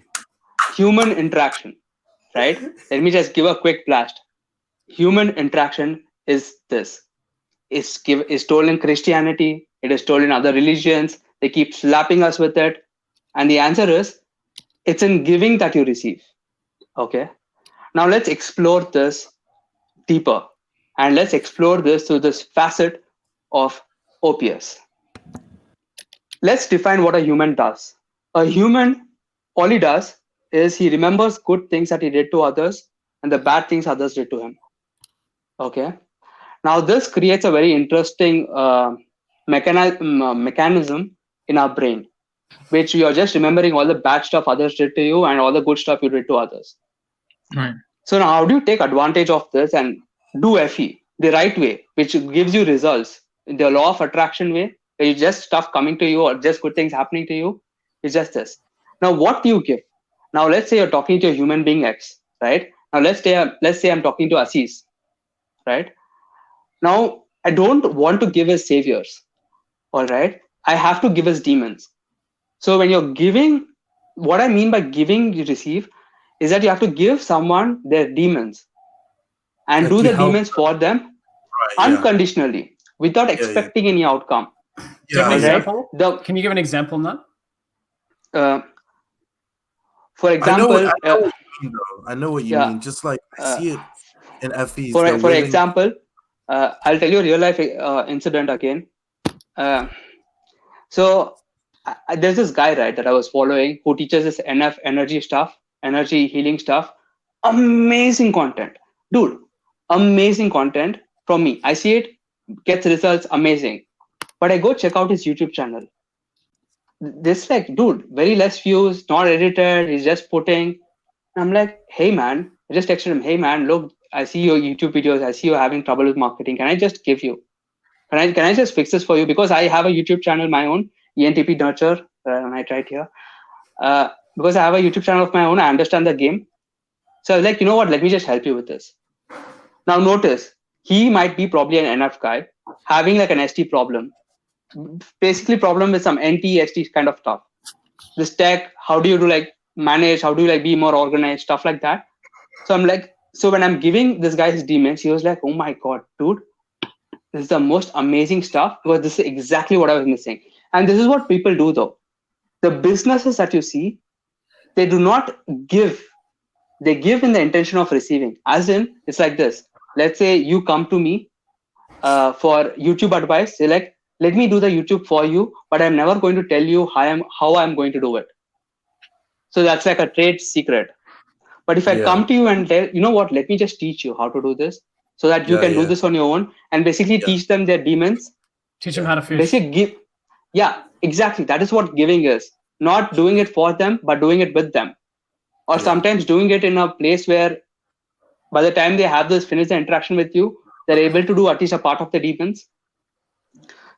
human interaction, right? Let me just give a quick blast. Human interaction is this. Is told in Christianity. It is told in other religions. They keep slapping us with it, and the answer is, it's in giving that you receive. Okay. Now let's explore this deeper. And let's explore this through this facet of OPS. Let's define what a human does. A human, all he does is he remembers good things that he did to others and the bad things others did to him. Okay. Now this creates a very interesting mechanism in our brain, which we are just remembering all the bad stuff others did to you and all the good stuff you did to others. Right. So now how do you take advantage of this and do FE the right way, which gives you results in the law of attraction way, where you just stuff coming to you or just good things happening to you, It's just this. Now, what do you give? Now, let's say you're talking to a human being X, right? Now, let's say I'm talking to Asees, right? Now, I don't want to give as saviors, all right? I have to give as demons. So when you're giving, what I mean by giving you receive is that you have to give someone their demons and Like do you the help demons for them Right, yeah. unconditionally without expecting any outcome. Do you have an Yeah, example? Can you give an example on that? For I know example, what you mean, though. I know what you yeah, mean. Just like I see it in FEs. for example, I'll tell you a real life incident again. So there's this guy, right, that I was following who teaches this energy stuff, energy healing stuff. Amazing content, dude. Amazing content from me. I see it, gets results, amazing. But I go check out his YouTube channel. This like, dude, very less views, not edited. He's just putting. I'm like, hey man, I just texted him, hey man, look, I see your YouTube videos. I see you're having trouble with marketing. Can I just give you? Can I just fix this for you? Because I have a YouTube channel, my own, ENTP Nurture, and I tried here. Because I have a YouTube channel of my own, I understand the game. So I was like, you know what? Let me just help you with this. Now notice, he might be probably an NF guy having like an ST problem. Basically problem with some NT, ST kind of stuff. This tech, how do you do like manage? How do you like be more organized? Stuff like that. So I'm like, so when I'm giving this guy his demons, he was like, oh my God, dude, this is the most amazing stuff because this is exactly what I was missing. And this is what people do though. The businesses that you see, they do not give. They give in the intention of receiving. As in, it's like this. Let's say you come to me for YouTube advice. You're like, let me do the YouTube for you, but I'm never going to tell you how I'm going to do it. So that's like a trade secret. But if I come to you and tell, you know what, let me just teach you how to do this so that you can do this on your own and basically teach them their demons. Teach them how to fish. Basically, yeah, exactly. That is what giving is. Not doing it for them, but doing it with them. Or sometimes doing it in a place where by the time they have this finish the interaction with you, they're able to do at least a part of the demons.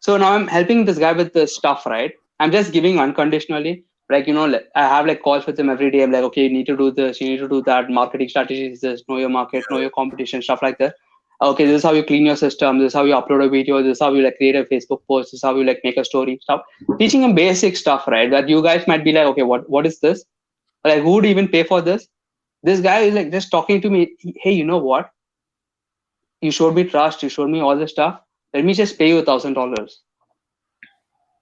So now I'm helping this guy with the stuff, right? I'm just giving unconditionally. Like, you know, I have like calls with him every day. I'm like, okay, you need to do this, you need to do that. Marketing strategy is this, know your market, know your competition, stuff like that. Okay, this is how you clean your system. This is how you upload a video. This is how you like create a Facebook post. This is how you like make a story, stuff. Teaching him basic stuff, right? That you guys might be like, okay, what is this? Like, who would even pay for this? This guy is like just talking to me. Hey, you know what? You showed me trust. You showed me all this stuff. Let me just pay you $1,000.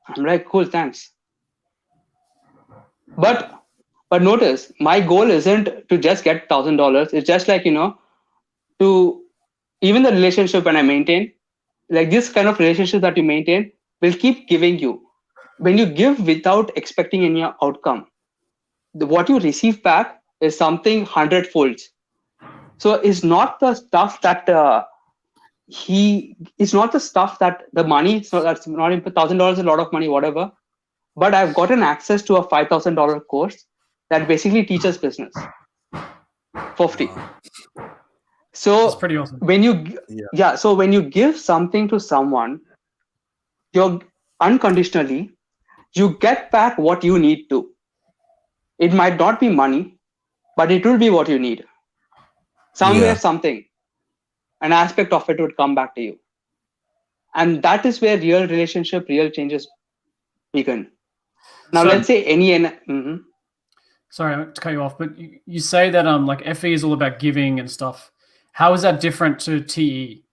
I'm like, cool, thanks. But notice, my goal isn't to just get $1,000. It's just like, you know, to even the relationship when I maintain, like this kind of relationship that you maintain will keep giving you. When you give without expecting any outcome, what you receive back is something 100-folds. So it's not the stuff that it's not the stuff that the money, so that's not $1,000 is a lot of money, whatever. But I've gotten access to a $5,000 course that basically teaches business for free. So that's pretty awesome. When so when you give something to someone, you're unconditionally, you get back what you need to. It might not be money, but it will be what you need. Somewhere, something, an aspect of it would come back to you. And that is where real relationship, real changes begin. Now, let's say Sorry to cut you off, but you say that like FE is all about giving and stuff. How is that different to TE?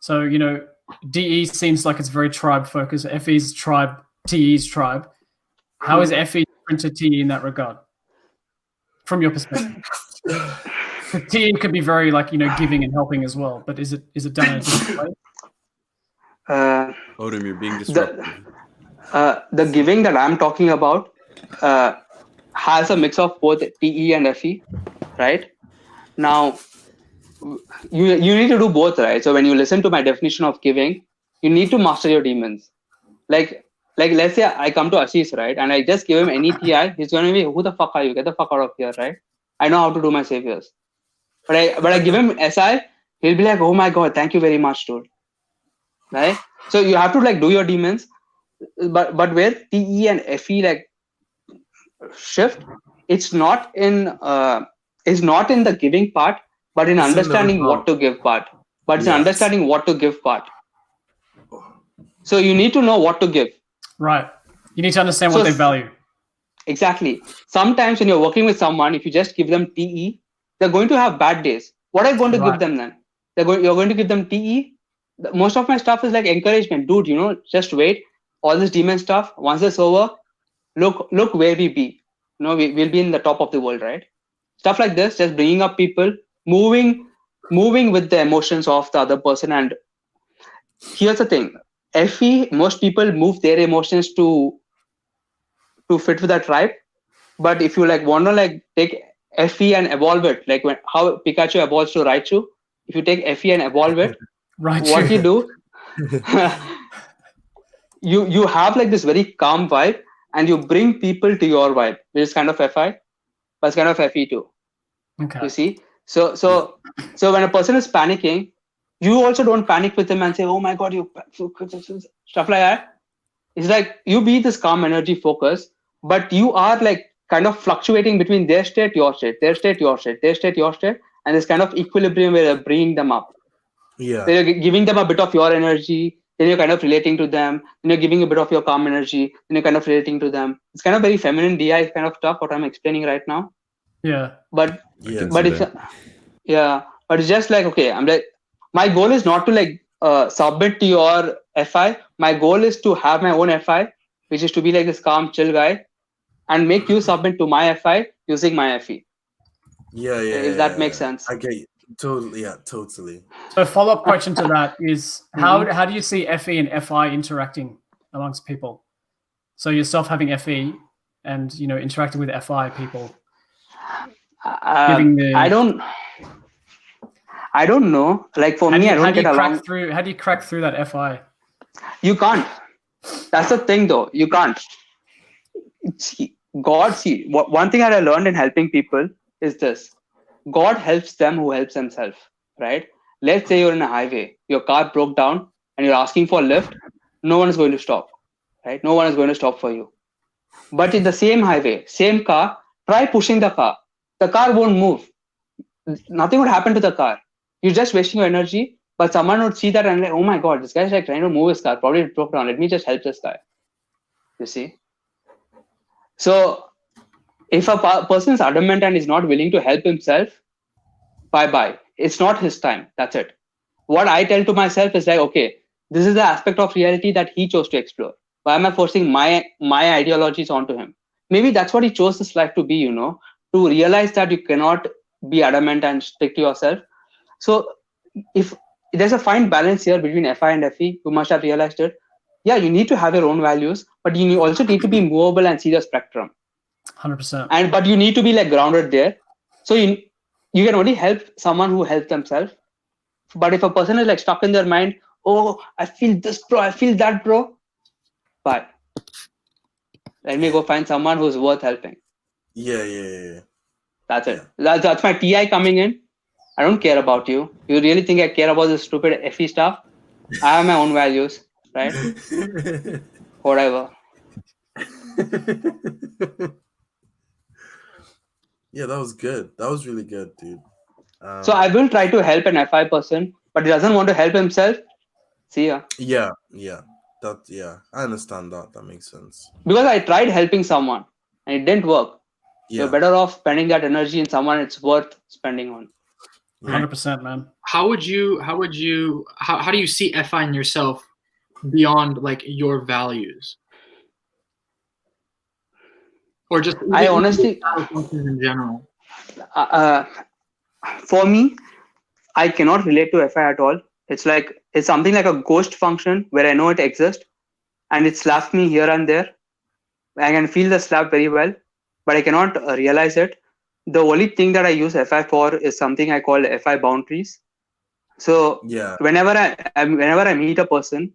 So, you know, DE seems like it's very tribe focused. FE's tribe, TE's tribe. How is FE different to TE in that regard? From your perspective. TE could be very like, you know, giving and helping as well, but is it done in a different way? Odom, you're being disruptive. The giving that I'm talking about has a mix of both TE and FE, right? Now, you need to do both, right? So when you listen to my definition of giving, you need to master your demons. Like let's say I come to Asees, right? And I just give him any TI, he's going to be, who the fuck are you? Get the fuck out of here, right? I know how to do my saviors. But I give him SI, he'll be like, oh my God, thank you very much, dude. Right? So you have to like do your demons. But where TE and FE, like shift, it's not in the giving part, but in It's in the understanding what to give part. But it's in understanding what to give part. So you need to know what to give. Right. You need to understand what they value. Exactly. Sometimes when you're working with someone, if you just give them TE, they're going to have bad days. What are you going to give them then? You're going to give them TE. Most of my stuff is like encouragement. Dude, just wait. All this demon stuff, once it's over, look where we be. We'll be in the top of the world, right? Stuff like this, just bringing up people, moving with the emotions of the other person. And here's the thing. FE, most people move their emotions to fit with that tribe. But if you want to take FE and evolve it, like how Pikachu evolves to Raichu, if you take FE and evolve it, what you do, you have this very calm vibe, and you bring people to your vibe, which is kind of FI, but it's kind of FE too. Okay. You see? So when a person is panicking, you also don't panic with them and say, oh my God, you stuff like that. It's like you be this calm energy focus, but you are kind of fluctuating between their state, your state, their state, your state, their state, your state, and this kind of equilibrium where you're bringing them up. Yeah. So you're giving them a bit of your energy, then you're kind of relating to them, then you're giving a bit of your calm energy, then you're kind of relating to them. It's kind of very feminine DI kind of stuff, what I'm explaining right now. Yeah. But it's just okay, I'm my goal is not to submit to your FI. My goal is to have my own FI, which is to be this calm, chill guy, and make you submit to my FI using my FE. Yeah. If that makes sense. I get you. Totally. Yeah, totally. So a follow-up question to that is how do you see FE and FI interacting amongst people? So yourself having FE and interacting with FI people. I don't know. For me, I don't get along. How do you crack through that FI? You can't. That's the thing, though. You can't. One thing that I learned in helping people is this: God helps them who helps themselves. Right? Let's say you're in a highway, your car broke down, and you're asking for a lift. No one is going to stop. Right? No one is going to stop for you. But in the same highway, same car, try pushing the car. The car won't move. Nothing would happen to the car. You're just wasting your energy, but someone would see that and oh my God, this guy's trying to move his car. Probably it broke down. Let me just help this guy. You see? So if a person is adamant and is not willing to help himself, bye-bye. It's not his time. That's it. What I tell to myself is okay, this is the aspect of reality that he chose to explore. Why am I forcing my ideologies onto him? Maybe that's what he chose this life to be, to realize that you cannot be adamant and stick to yourself. So if there's a fine balance here between FI and FE, you must have realized it. Yeah, you need to have your own values, but you also need to be movable and see the spectrum. 100%. But you need to be grounded there. So you can only help someone who helps themselves. But if a person is stuck in their mind, oh, I feel this, bro, I feel that, bro. Bye. Let me go find someone who's worth helping. Yeah. That's it. That's my TI coming in. I don't care about you. You really think I care about this stupid FE stuff? I have my own values, right? Whatever. Yeah, that was good. That was really good, dude. So I will try to help an FI person, but he doesn't want to help himself. See ya. Yeah. I understand that. That makes sense. Because I tried helping someone and it didn't work. Yeah. You're better off spending that energy in someone it's worth spending on. 100%, man. How do you see FI in yourself beyond your values? Or just I honestly in general. For me, I cannot relate to FI at all. It's something like a ghost function where I know it exists and it slaps me here and there. I can feel the slap very well, but I cannot realize it. The only thing that I use FI for is something I call FI boundaries. So whenever I meet a person,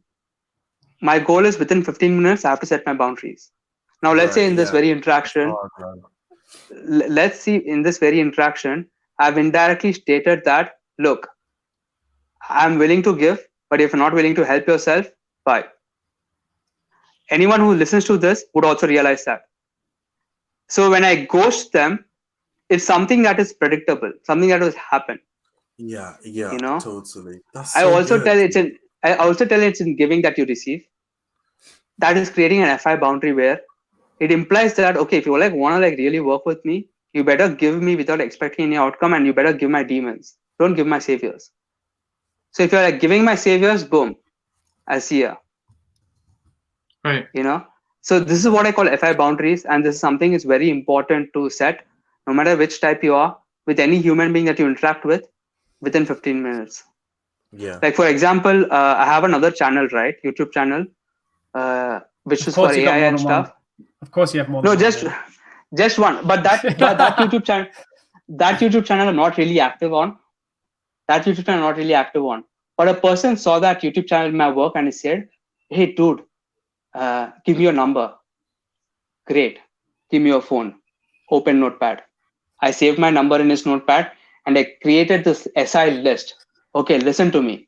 my goal is within 15 minutes, I have to set my boundaries. Now, let's say in this very interaction, I've indirectly stated that, look, I'm willing to give, but if you're not willing to help yourself, bye. Anyone who listens to this would also realize that. So when I ghost them, it's something that is predictable, something that will happen. Yeah, totally. That's I so also good. tell it's in giving that you receive. That is creating an FI boundary where it implies that, okay, if you want to really work with me, you better give me without expecting any outcome, and you better give my demons. Don't give my saviors. So if you're giving my saviors, boom, I see ya. Right. So this is what I call FI boundaries, and this is something is very important to set, no matter which type you are, with any human being that you interact with, within 15 minutes. Yeah. Like for example, I have another channel, right? YouTube channel, which is for AI and stuff. Of course, you have more. No, just one. But that YouTube channel I'm not really active on. But a person saw that YouTube channel in my work and he said, "Hey, dude, give me your number." Great. Give me your phone. Open Notepad. I saved my number in his Notepad and I created this SI list. Okay, listen to me.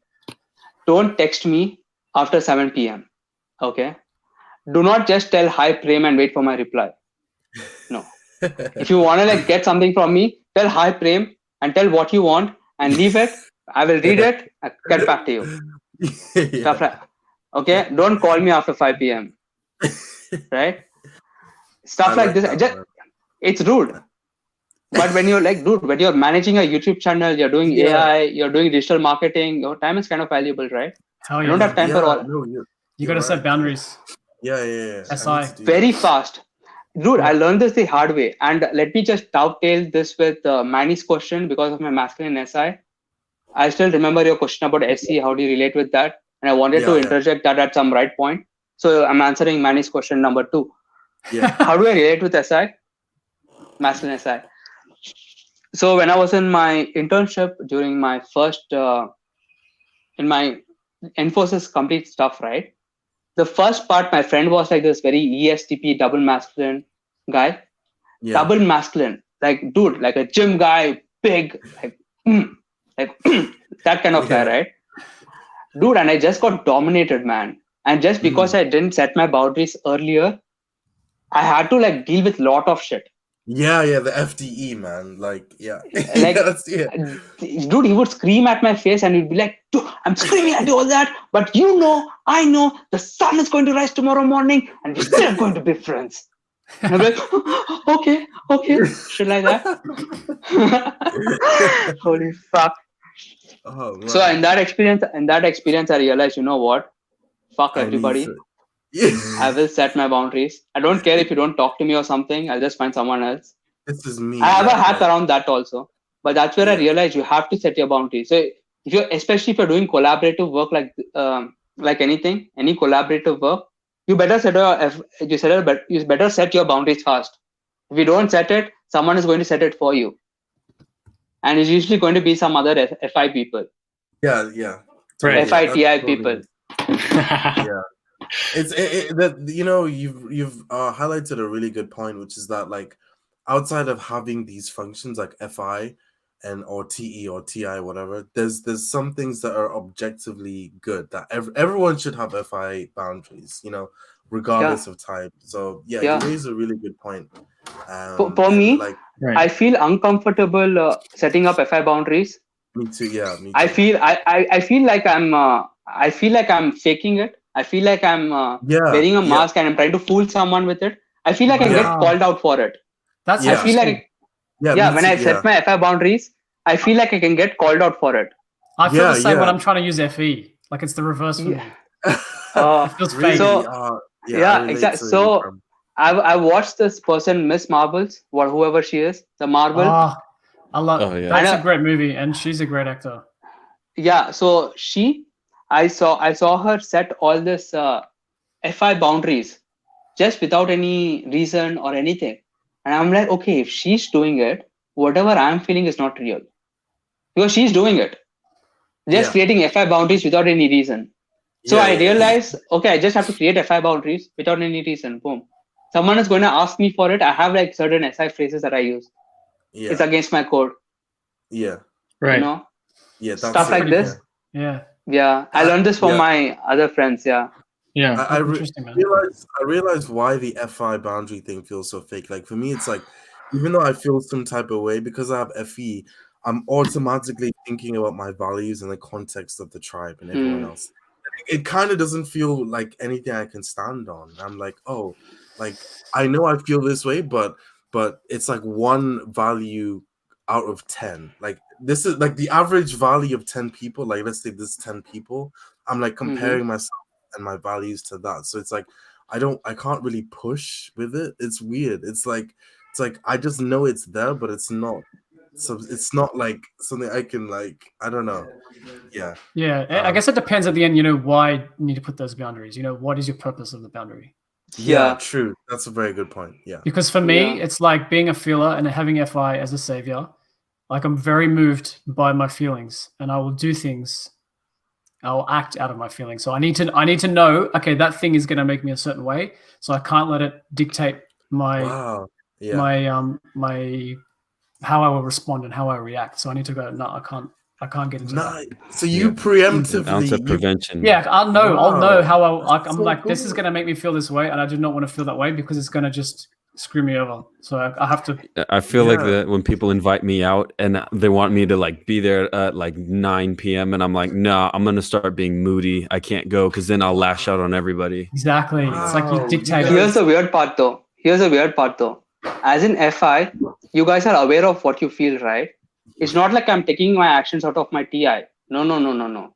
Don't text me after 7 p.m. Okay. Do not just tell hi Prem and wait for my reply. No. If you want to get something from me, tell hi Prem and tell what you want and leave it. I will read it and get back to you. Yeah. Okay. Don't call me after 5 p.m. Right? Stuff like this. It's rude. But when you're dude, when you're managing a YouTube channel, you're doing AI, you're doing digital marketing, your time is kind of valuable, right? Hell yeah. You don't have time for all. No, you got to set boundaries. Yeah. SI. Very fast. Dude, I learned this the hard way. And let me just dovetail this with Manny's question because of my masculine SI. I still remember your question about SE. How do you relate with that? And I wanted to interject that at some right point. So I'm answering Manny's question number 2. Yeah. How do I relate with SI? Masculine SI. So when I was in my internship during my first, in my Infosys complete stuff, right? The first part, my friend was like this very ESTP, double masculine guy. Yeah. Double masculine, like dude, like a gym guy, big, like that kind of guy, right? Dude, and I just got dominated, man. And just because I didn't set my boundaries earlier, I had to deal with lot of shit. Yeah, the FDE, man. Dude, he would scream at my face and he'd be like, dude, I'm screaming at you all that, but I know the sun is going to rise tomorrow morning and we're still going to be friends. And I'm like, okay, shit like that. Holy fuck. Oh, so in that experience, I realized, you know what? Fuck everybody. I will set my boundaries. I don't care if you don't talk to me or something. I'll just find someone else. This is me. I have a hack around that also. But that's where I realized you have to set your boundaries. So especially if you're doing collaborative work like anything, any collaborative work, you better set your boundaries fast. If you don't set it, someone is going to set it for you. And it's usually going to be some other FI people. Yeah. Right. FI TI people. Yeah. It's that you've highlighted a really good point, which is that outside of having these functions like FI or TE or TI, whatever, there's some things that are objectively good that everyone should have FI boundaries, regardless of type. So you raise a really good point. For me, I feel uncomfortable setting up FI boundaries. Me too. Yeah, me too. I feel like I'm faking it. I feel like I'm wearing a mask and I'm trying to fool someone with it. I feel like I get called out for it. That's I feel like when I set my FI boundaries, I feel like I can get called out for it. I feel the same when I'm trying to use FE. Like it's the reverse for me. It feels fake. So, exactly. So I watched this person, Miss Marbles, whoever she is, the Marble. I love that's a great movie, and she's a great actor. Yeah, so I saw her set all this FI boundaries just without any reason or anything. And I'm like, okay, if she's doing it, whatever I'm feeling is not real. Because she's doing it. Just creating FI boundaries without any reason. So I realized, okay, I just have to create FI boundaries without any reason. Boom. Someone is going to ask me for it. I have certain SI phrases that I use. Yeah. It's against my code. Yeah. Right. Stuff like this. Yeah. Yeah. I learned this from my other friends. Yeah. Yeah. I realize why the FI boundary thing feels so fake. Like for me, it's like, even though I feel some type of way, because I have FE, I'm automatically thinking about my values in the context of the tribe and everyone else. It kind of doesn't feel like anything I can stand on. I'm like, oh, like I know I feel this way, but it's like one value out of 10. Like this is like the average value of 10 people. Like let's say this 10 people, I'm like comparing myself and my values to that. So it's like I can't really push with it. It's weird. It's like I just know it's there, but it's not. So it's not like something I can like. I don't know. Yeah. I guess it depends at the end. Why you need to put those boundaries. What is your purpose of the boundary? Yeah, true. That's a very good point. Yeah. Because for me, it's like being a feeler and having FI as a savior. Like I'm very moved by my feelings, and I will do things. I'll act out of my feelings. So I need to know, okay, that thing is going to make me a certain way. So I can't let it dictate my my how I will respond and how I react. So I need to go, no, I can't get into that. So you preemptively prevention. Yeah, I'll know how I'm like, this is going to make me feel this way, and I do not want to feel that way because it's going to just screw me over. So I have to. I feel like that when people invite me out and they want me to like be there at like 9 p.m. and I'm like, no, I'm gonna start being moody. I can't go because then I'll lash out on everybody. Exactly. It's like you dictate. Here's the weird part though. As in FI, you guys are aware of what you feel, right? It's not like I'm taking my actions out of my TI. No.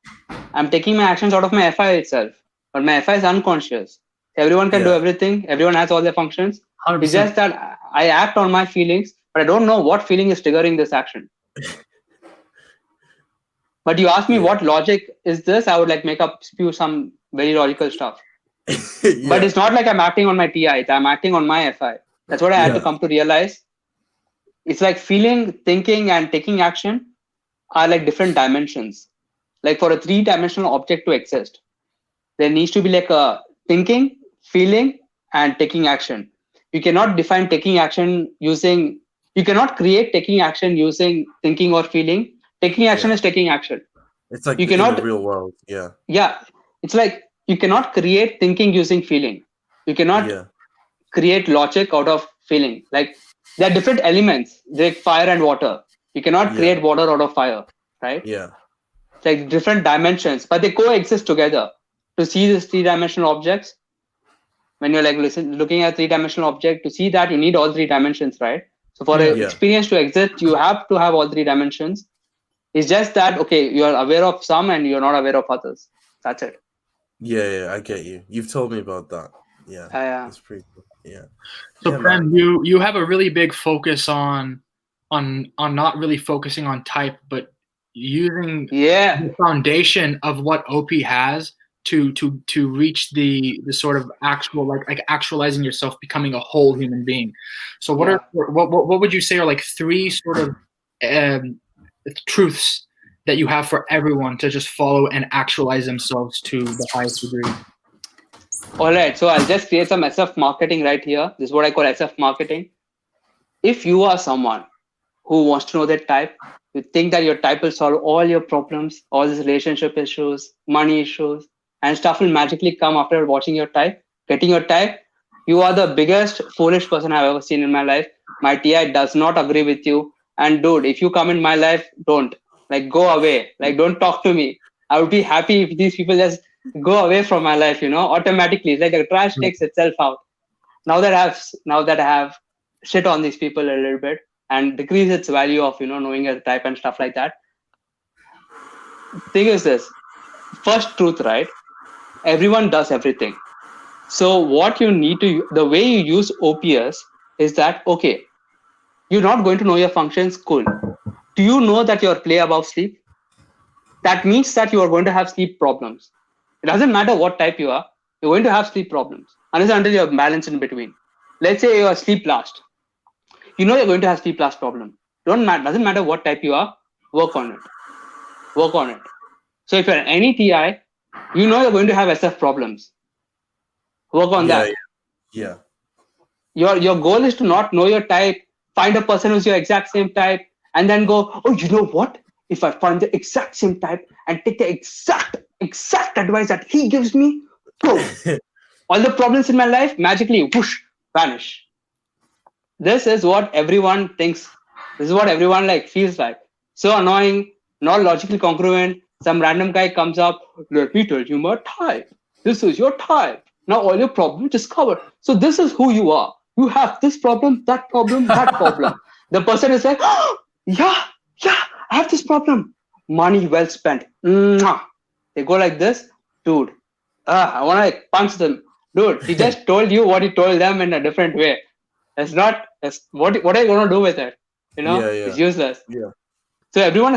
I'm taking my actions out of my FI itself. But my FI is unconscious. Everyone can do everything. Everyone has all their functions. 100%. It's just that I act on my feelings, but I don't know what feeling is triggering this action. But you ask me what logic is this, I would like spew some very logical stuff. But it's not like I'm acting on my TI. I'm acting on my FI. That's what I had to come to realize. It's like feeling, thinking, and taking action are like different dimensions. Like for a 3-dimensional object to exist, there needs to be like a thinking, feeling, and taking action. You cannot define taking action you cannot create taking action using thinking or feeling. Taking action is taking action. It's like in the real world. Yeah. Yeah. It's like you cannot create thinking using feeling. You cannot create logic out of feeling. Like there are different elements, like fire and water. You cannot create water out of fire, right? Yeah. It's like different dimensions, but they coexist together. To see these 3-dimensional objects, when you're like looking at a 3-dimensional object, to see that you need all 3 dimensions, right? So for an experience to exist, you have to have all 3 dimensions. It's just that, okay, you're aware of some and you're not aware of others. That's it. Yeah, I get you. You've told me about that. Yeah. That's pretty cool. Yeah. So Prem, you have a really big focus on not really focusing on type, but using the foundation of what OP has to reach the sort of actual like actualizing yourself, becoming a whole human being. So what would you say are like 3 sort of truths that you have for everyone to just follow and actualize themselves to the highest degree? All right, so I'll just create some SF marketing right here. This is what I call SF marketing. If you are someone who wants to know their type, you think that your type will solve all your problems, all these relationship issues, money issues, and stuff will magically come after watching your type, getting your type, you are the biggest foolish person I've ever seen in my life. My TI does not agree with you. And dude, if you come in my life, don't. Like, go away. Like, don't talk to me. I would be happy if these people just go away from my life, automatically. It's like the trash takes itself out. Now that I have shit on these people a little bit and decrease its value of, knowing your type and stuff like that. Thing is this. First truth, right? Everyone does everything. So what you need to, the way you use OPS is that, okay, you're not going to know your functions, cool. Do you know that you're play above sleep? That means that you are going to have sleep problems. It doesn't matter what type you are, you're going to have sleep problems. Unless until you're balanced in between. Let's say you're sleep last. You know you're going to have sleep last problem. Doesn't matter what type you are, work on it. So if you're any TI, you know you're going to have SF problems. Work on that. Yeah. Your goal is to not know your type, find a person who's your exact same type, and then go, oh, you know what? If I find the exact same type and take the exact advice that he gives me, boom. All the problems in my life magically whoosh, vanish. This is what everyone thinks. This is what everyone like feels like. So annoying, not logically congruent. Some random guy comes up, let me tell you my type. This is your type. Now all your problems is covered. So this is who you are. You have this problem, that problem, that problem. The person is like, oh, yeah, I have this problem. Money well spent. Mwah. They go like this, dude. I want to like punch them. Dude, he just told you what he told them in a different way. It's not. What are you going to do with it? You know, it's useless. Yeah. So everyone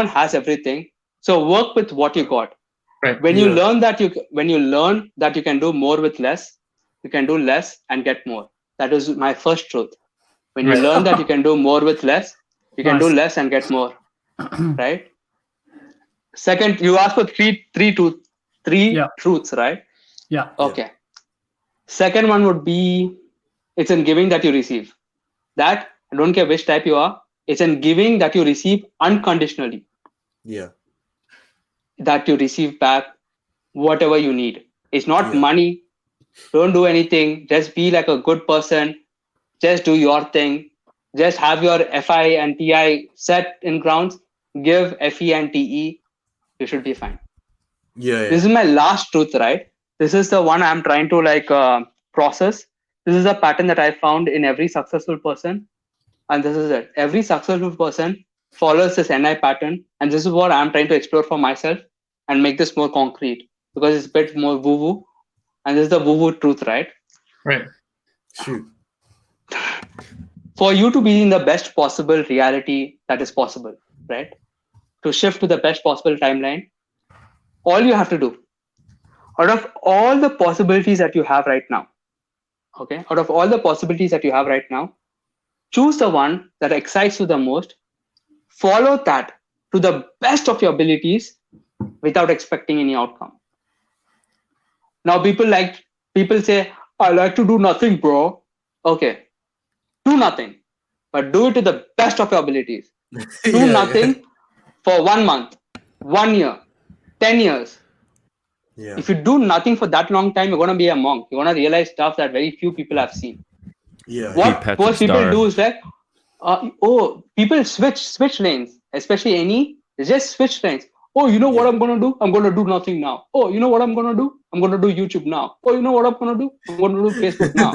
has everything. So work with what you got. Right. When you learn that you can do more with less, you can do less and get more. That is my first truth. When you learn that you can do more with less, you can do less and get more. Right. Second, you asked for three truths, right? Yeah. Okay. Yeah. Second one would be, it's in giving that you receive. That, I don't care which type you are, it's in giving that you receive unconditionally. Yeah. That you receive back whatever you need. It's not money. Don't do anything. Just be like a good person. Just do your thing. Just have your FI and TI set in grounds. Give FE and TE. You should be fine. Yeah. This is my last truth, right? This is the one I'm trying to like process. This is a pattern that I found in every successful person. And this is it. Every successful person follows this NI pattern. And this is what I'm trying to explore for myself and make this more concrete, because it's a bit more woo-woo. And this is the woo-woo truth, right? Right. Shoot. For you to be in the best possible reality that is possible, right? To shift to the best possible timeline, all you have to do, out of all the possibilities that you have right now, okay, out of all the possibilities that you have right now, choose the one that excites you the most, follow that to the best of your abilities without expecting any outcome. Now people say, I like to do nothing, bro. Okay, do nothing, but do it to the best of your abilities. Do nothing for 1 month, 1 year, 10 years. Yeah. If you do nothing for that long time, you're going to be a monk. You're going to realize stuff that very few people have seen. Yeah. What most people do is like, people switch lanes, especially they just switch lanes. Oh, you know what I'm going to do? I'm going to do nothing now. Oh, you know what I'm going to do? I'm going to do YouTube now. Oh, you know what I'm going to do? I'm going to do Facebook now.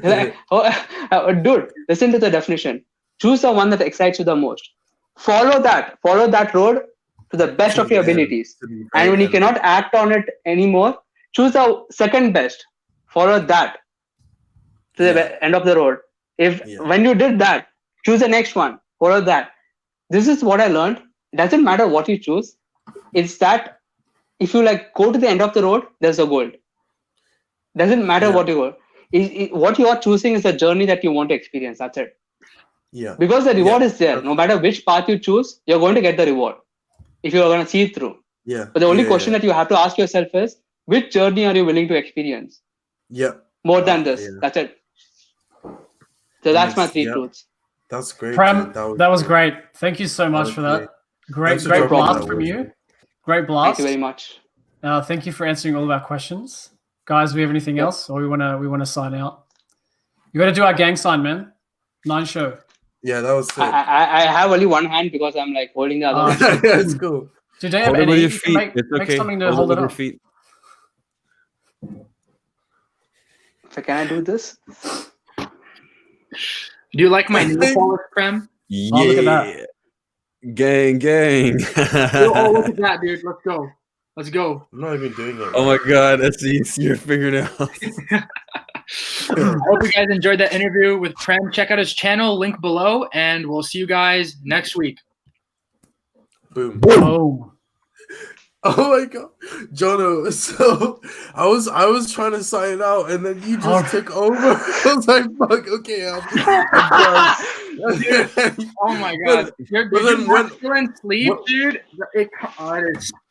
Like, dude, listen to the definition. Choose the one that excites you the most. Follow that road to the best of your abilities. And when you cannot act on it anymore, choose the second best. Follow that to the end of the road. When you did that, choose the next one. Follow that. This is what I learned. It doesn't matter what you choose. It's that if you like go to the end of the road, there's a goal. Doesn't matter what you go. What you are choosing is the journey that you want to experience. That's it. Yeah. Because the reward is there. No matter which path you choose, you're going to get the reward if you're going to see it through. Yeah. But the only question that you have to ask yourself is, which journey are you willing to experience? Yeah. More than this. That's it. So that's my 3 truths. That's great. Prem, that was great. Thank you so much for that. Great blast from you. Great blast. Thank you very much. Thank you for answering all of our questions. Guys, do we have anything else, or we wanna sign out? You got to do our gang sign, man. 9 show. Yeah, that was sick. I have only one hand because I'm like holding the other one. Yeah, it's cool. Today, have any, you can make something to hold it up. Feet. So can I do this? Do you like my nail polish, Prem? Yeah. Oh, look at that. Gang. Oh, look at that, dude. Let's go. I'm not even doing it. Oh my god, Asees, your fingernails. I hope you guys enjoyed that interview with Prem. Check out his channel, link below, and we'll see you guys next week. Boom. Boom. Oh my god, Jono. So I was trying to sign out, and then you just took over. I was like, "Fuck, okay, I'm done." Oh my god, you're still in sleep, dude.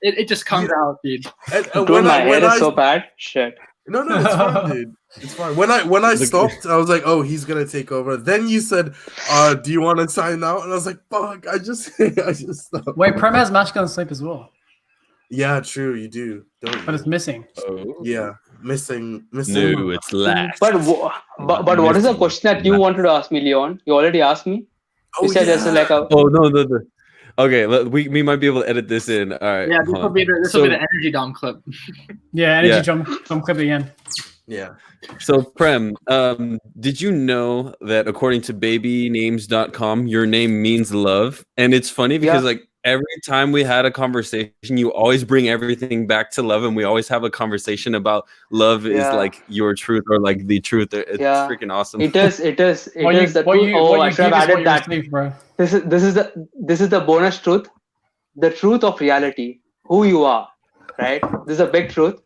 It just comes out, dude. And when my hair is so bad. Shit. No, it's fine, dude. It's fine. When I stopped, I was like, "Oh, he's gonna take over." Then you said, "Do you want to sign out?" And I was like, "Fuck!" I just stopped. Wait, Prem has magic on sleep as well. Yeah, true. You do, don't you? But it's missing. Oh. Yeah, missing. No, it's last. But what is the question that you wanted to ask me, Leon? You already asked me. You said there's like a. Oh no. Okay, we might be able to edit this in. All right. Yeah, this will be the energy dump clip. Yeah, energy dump clip at the end. Yeah. So Prem, did you know that according to babynames.com, your name means love? And it's funny because like every time we had a conversation, you always bring everything back to love, and we always have a conversation about love is like your truth or like the truth. It's freaking awesome. It is the truth. Oh, I should have added that. This is the bonus truth. The truth of reality, who you are, right? This is a big truth,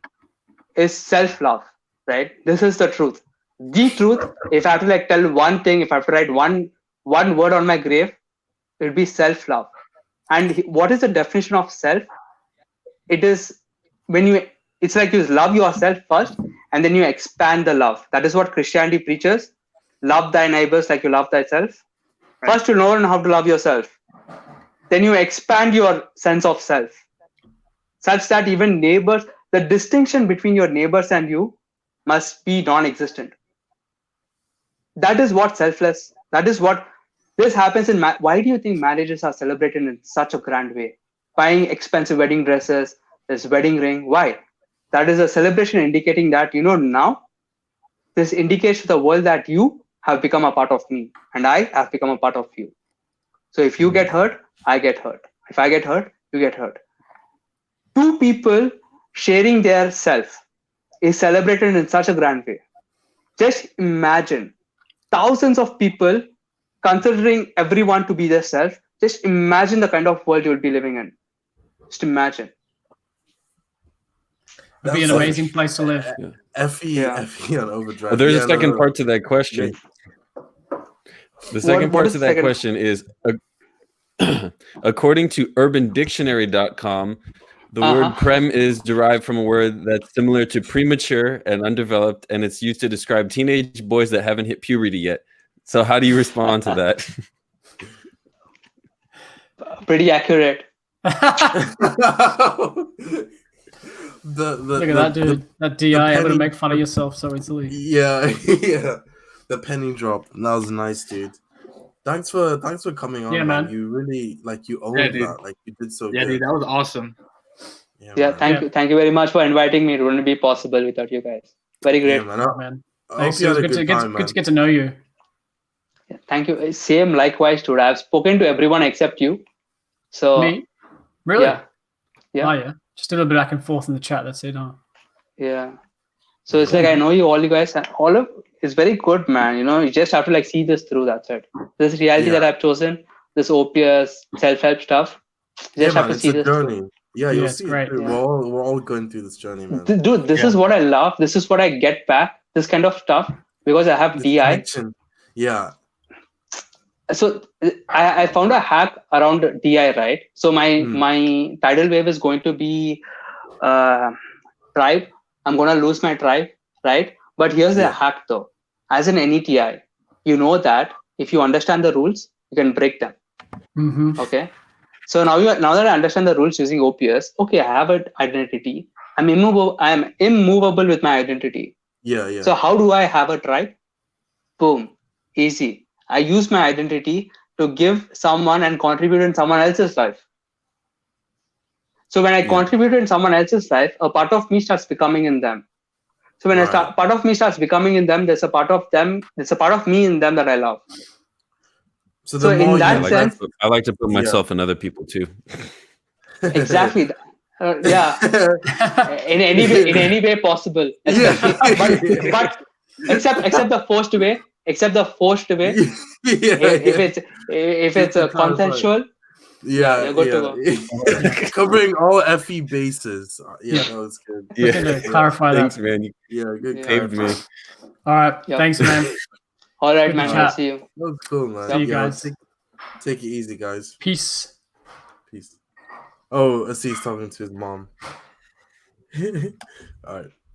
is self-love. Right, this is the truth. The truth. If I have to like tell one thing, if I have to write one word on my grave, it would be self-love. And what is the definition of self? It is it's like you love yourself first, and then you expand the love. That is what Christianity preaches. Love thy neighbors like you love thyself. Right. First, you learn how to love yourself. Then you expand your sense of self, such that even neighbors, the distinction between your neighbors and you must be non-existent. That is what selfless. That is what this happens in. Why do you think marriages are celebrated in such a grand way? Buying expensive wedding dresses, this wedding ring. Why? That is a celebration indicating that now. This indicates to the world that you have become a part of me, and I have become a part of you. So if you get hurt, I get hurt. If I get hurt, you get hurt. Two people sharing their self is celebrated in such a grand way. Just imagine thousands of people considering everyone to be their self. Just imagine the kind of world you'll be living in. Just imagine. It'd be an amazing place to live. FE on overdrive. There's a second part to that question. The second part to that question is, according to UrbanDictionary.com, the word prem is derived from a word that's similar to premature and undeveloped, and it's used to describe teenage boys that haven't hit puberty yet. So how do you respond to that? Pretty accurate. Look at that dude. That DI able to make fun of yourself so easily. Yeah. The penny drop. That was nice, dude. Thanks for coming on. Yeah, man. You really you owned that. Like you did so good. Yeah, dude, that was awesome. Thank you very much for inviting me. It wouldn't be possible without you guys. Very great. Yeah, man. Thanks. It was good to get to know you. Yeah, thank you. Same, likewise, dude. I've spoken to everyone except you. So me? Really? Yeah. Oh yeah. Just a little bit back and forth in the chat. That's it. Huh? Yeah. So it's like I know all you guys. It's very good, man. You just have to see this through. That's it. This reality that I've chosen, this OPS self-help stuff. You just have to see this journey. through. Yeah, you'll see. Great. We're all going through this journey, man. Dude, this is what I love. This is what I get back. This kind of stuff because I have DI. Connection. Yeah. So I found a hack around DI, right? So my tidal wave is going to be tribe. I'm gonna lose my tribe, right? But here's the hack though. As an NETI, you know that if you understand the rules, you can break them. Mm-hmm. Okay. So now that I understand the rules using OPS, okay, I have an identity. I'm immovable with my identity. Yeah. So how do I have a tribe? Boom. Easy. I use my identity to give someone and contribute in someone else's life. So when I contribute in someone else's life, a part of me starts becoming in them. So when part of me starts becoming in them, there's a part of me in them that I love. So in that sense, I like to put myself in other people too. Exactly. In any way possible, especially, but except the forced way. If it's a consensual. Yeah. Covering all FE bases. That was good. Yeah. Clarify that. Thanks, man. Good. Saved me. All right. Thanks, man. All right, man. I'll see you. That was cool, man. See you guys. Take it easy, guys. Peace. Oh, Asees talking to his mom. All right.